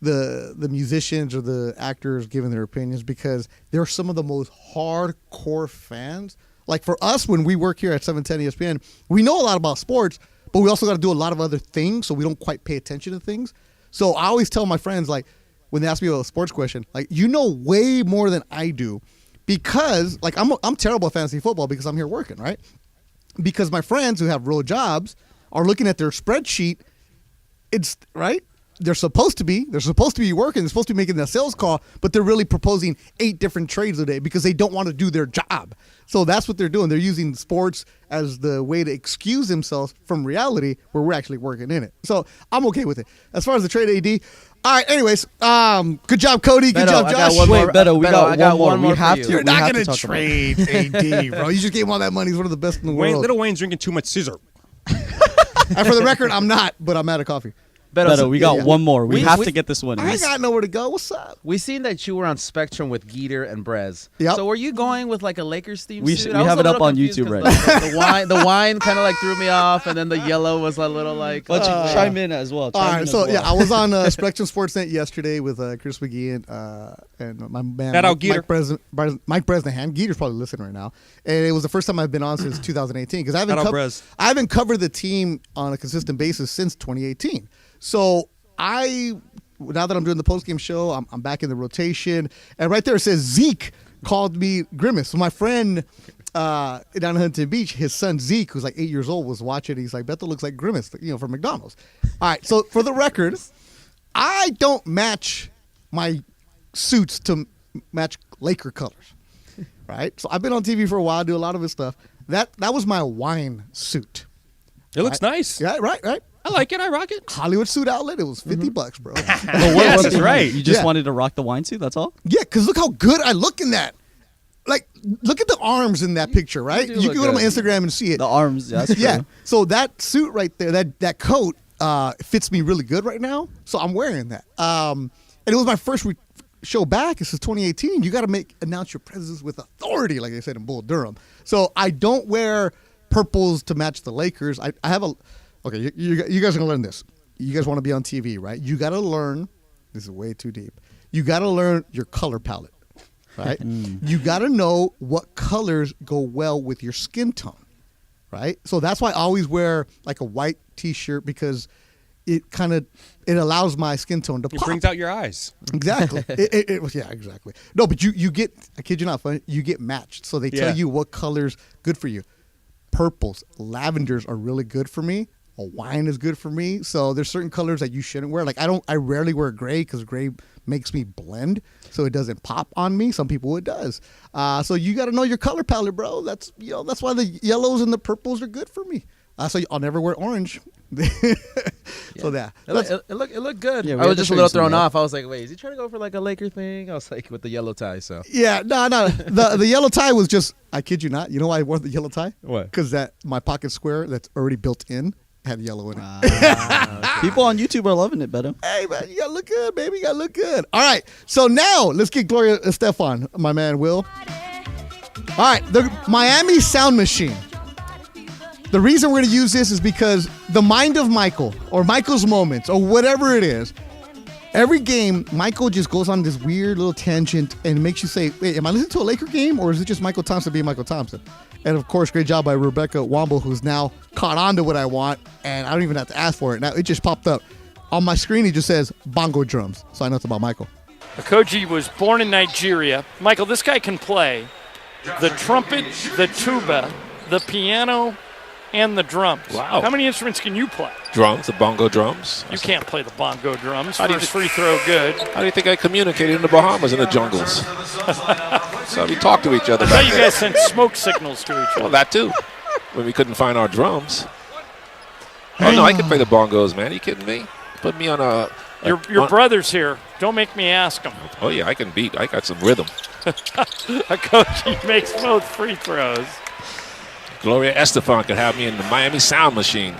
[SPEAKER 3] the musicians or the actors giving their opinions because they're some of the most hardcore fans. Like for us, when we work here at 710 ESPN, we know a lot about sports, but we also got to do a lot of other things, so we don't quite pay attention to things. So I always tell my friends, like when they ask me about a sports question, like you know way more than I do. Because like I'm terrible at fantasy football because I'm here working, right? Because my friends who have real jobs are looking at their spreadsheet. It's right. They're supposed to be working. They're supposed to be making that sales call, but they're really proposing 8 different trades a day because they don't want to do their job. So that's what they're doing. They're using sports as the way to excuse themselves from reality where we're actually working in it. So I'm okay with it. As far as the trade AD, all right. Anyways, good job, Cody. Good job, Josh.
[SPEAKER 6] Beto, I got one more.
[SPEAKER 3] We have to. You're not going to trade AD, bro. You just gave him all that money. He's one of the best in the world.
[SPEAKER 5] Little Wayne's drinking too much scissor.
[SPEAKER 3] And for the record, I'm not, but I'm out of coffee.
[SPEAKER 6] Beto, we got one more. We have to get this one.
[SPEAKER 3] I ain't got nowhere to go. What's up?
[SPEAKER 21] We seen that you were on Spectrum with Geeter and Brez.
[SPEAKER 3] Yep.
[SPEAKER 21] So were you going with like a Lakers theme
[SPEAKER 6] We
[SPEAKER 21] suit?
[SPEAKER 6] we have it up on YouTube right
[SPEAKER 21] now. The wine kind of like threw me off, and then the yellow was a little like.
[SPEAKER 6] Why don't you chime in as well?
[SPEAKER 3] All right, so I was on Spectrum Sportsnet yesterday with Chris McGee and my man Mike Bresnahan. Geeter's probably listening right now, and it was the first time I've been on since 2018 because I haven't covered the team on a consistent basis since 2018. So now that I'm doing the postgame show, I'm back in the rotation, and right there it says Zeke called me Grimace. So my friend down in Huntington Beach, his son Zeke, who's like 8 years old, was watching. He's like, Beto looks like Grimace, from McDonald's. All right, so for the record, I don't match my suits to match Laker colors, right? So I've been on TV for a while, do a lot of his stuff. That was my wine suit.
[SPEAKER 5] It looks nice.
[SPEAKER 3] Yeah, right.
[SPEAKER 5] I like it. I rock it.
[SPEAKER 3] Hollywood Suit Outlet. It was $50, bro.
[SPEAKER 5] Yes, that's right.
[SPEAKER 6] You just wanted to rock the wine suit. That's all.
[SPEAKER 3] Yeah, because look how good I look in that. Like, look at the arms in that picture, right? You can go to my Instagram and see it.
[SPEAKER 6] The arms, that's true.
[SPEAKER 3] Yeah. So that suit right there, that coat fits me really good right now. So I'm wearing that. And it was my first show back. This is 2018. You got to announce your presence with authority, like they said in Bull Durham. So I don't wear purples to match the Lakers. I have a. Okay, you guys are going to learn this. You guys want to be on TV, right? You got to learn. This is way too deep. You got to learn your color palette, right? You got to know what colors go well with your skin tone, right? So that's why I always wear like a white T-shirt because it allows my skin tone to pop.
[SPEAKER 5] It brings out your eyes.
[SPEAKER 3] Exactly. Yeah, exactly. No, but you get, I kid you not, you get matched. So they tell you what color's good for you. Purples, lavenders are really good for me. A wine is good for me. So there's certain colors that you shouldn't wear. Like I rarely wear gray because gray makes me blend, so it doesn't pop on me. Some people it does. So you got to know your color palette, bro. That's why the yellows and the purples are good for me. So I'll never wear orange. So that
[SPEAKER 21] it looked good.
[SPEAKER 6] Yeah,
[SPEAKER 21] I was just a little thrown off. I was like, wait, is he trying to go for like a Laker thing? I was like, with the yellow tie. So
[SPEAKER 3] yeah, no. The yellow tie was just. I kid you not. You know why I wore the yellow tie?
[SPEAKER 5] What?
[SPEAKER 3] Because my pocket square that's already built in had yellow in it.
[SPEAKER 6] People on YouTube are loving it, Beto.
[SPEAKER 3] Hey, man, you got to look good, baby. You got to look good. All right. So now let's get Gloria Estefan, my man, Will. All right. The Miami Sound Machine. The reason we're going to use this is because the mind of Michael or Michael's moments or whatever it is, every game, Michael just goes on this weird little tangent and makes you say, wait, am I listening to a Laker game or is it just Michael Thompson being Michael Thompson? And, of course, great job by Rebecca Womble, who's now caught on to what I want, and I don't even have to ask for it. Now, it just popped up. On my screen, it just says bongo drums, so I know it's about Michael.
[SPEAKER 4] Okoji was born in Nigeria. Michael, this guy can play the trumpet, the tuba, the piano, and the drums.
[SPEAKER 16] Wow.
[SPEAKER 4] How many instruments can you play?
[SPEAKER 16] Drums, the bongo drums.
[SPEAKER 4] You can't play the bongo drums. First free throw good.
[SPEAKER 16] How do you think I communicated in the Bahamas in the jungles? So we talked to each other.
[SPEAKER 4] I thought you guys sent smoke signals to each other.
[SPEAKER 16] Well, that too. When we couldn't find our drums. Oh, no, I can play the bongos, man. Are you kidding me? Put me on a...
[SPEAKER 4] Your brother's here. Don't make me ask him.
[SPEAKER 16] Oh, yeah, I can beat. I got some rhythm.
[SPEAKER 4] Okoji makes both free throws.
[SPEAKER 16] Gloria Estefan could have me in the Miami Sound Machine.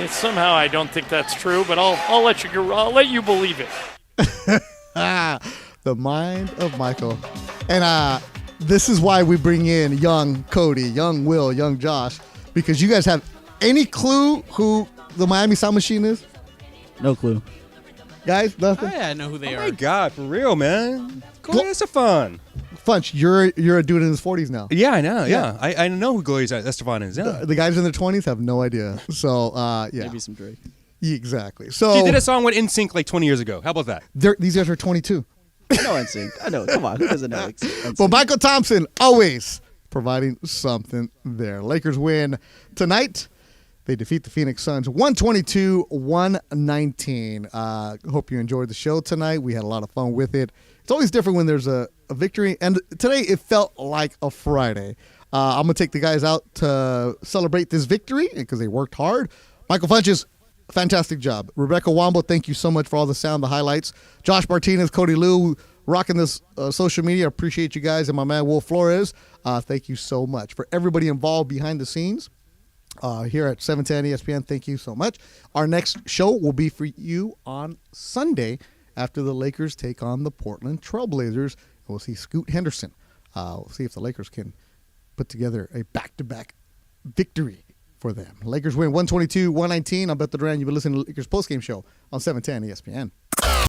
[SPEAKER 4] Somehow I don't think that's true, but I'll let you believe it.
[SPEAKER 3] The mind of Michael. And this is why we bring in young Cody, young Will, young Josh, because you guys have any clue who the Miami Sound Machine is?
[SPEAKER 6] No clue.
[SPEAKER 3] Guys, nothing?
[SPEAKER 7] Oh, yeah, I know who they are.
[SPEAKER 5] Oh, my God, for real, man. Gloria Estefan.
[SPEAKER 3] Funch, you're a dude in his 40s now.
[SPEAKER 5] Yeah, I know. Yeah, I know who Gloria Estefan is. Yeah.
[SPEAKER 3] The guys in their 20s have no idea. So, yeah.
[SPEAKER 6] Maybe some Drake.
[SPEAKER 3] Yeah, exactly. So
[SPEAKER 5] she did a song with NSYNC like 20 years ago. How about that?
[SPEAKER 3] These guys are 22.
[SPEAKER 6] I know NSYNC. I know. Come on. Who doesn't know NSYNC?
[SPEAKER 3] But Michael Thompson always providing something there. Lakers win tonight. They defeat the Phoenix Suns 122-119. Hope you enjoyed the show tonight. We had a lot of fun with it. It's always different when there's a victory. And today it felt like a Friday. I'm going to take the guys out to celebrate this victory because they worked hard. Michael Funches, fantastic job. Rebecca Womble, thank you so much for all the sound, the highlights. Josh Martinez, Cody Liu, rocking this social media. I appreciate you guys. And my man, Will Flores, thank you so much. For everybody involved behind the scenes, here at 710 ESPN. Thank you so much. Our next show will be for you on Sunday after the Lakers take on the Portland Trailblazers. We'll see Scoot Henderson. We'll see if the Lakers can put together a back-to-back victory for them. Lakers win 122-119. I'm Beto Duran. You've been listening to the Lakers postgame show on 710 ESPN.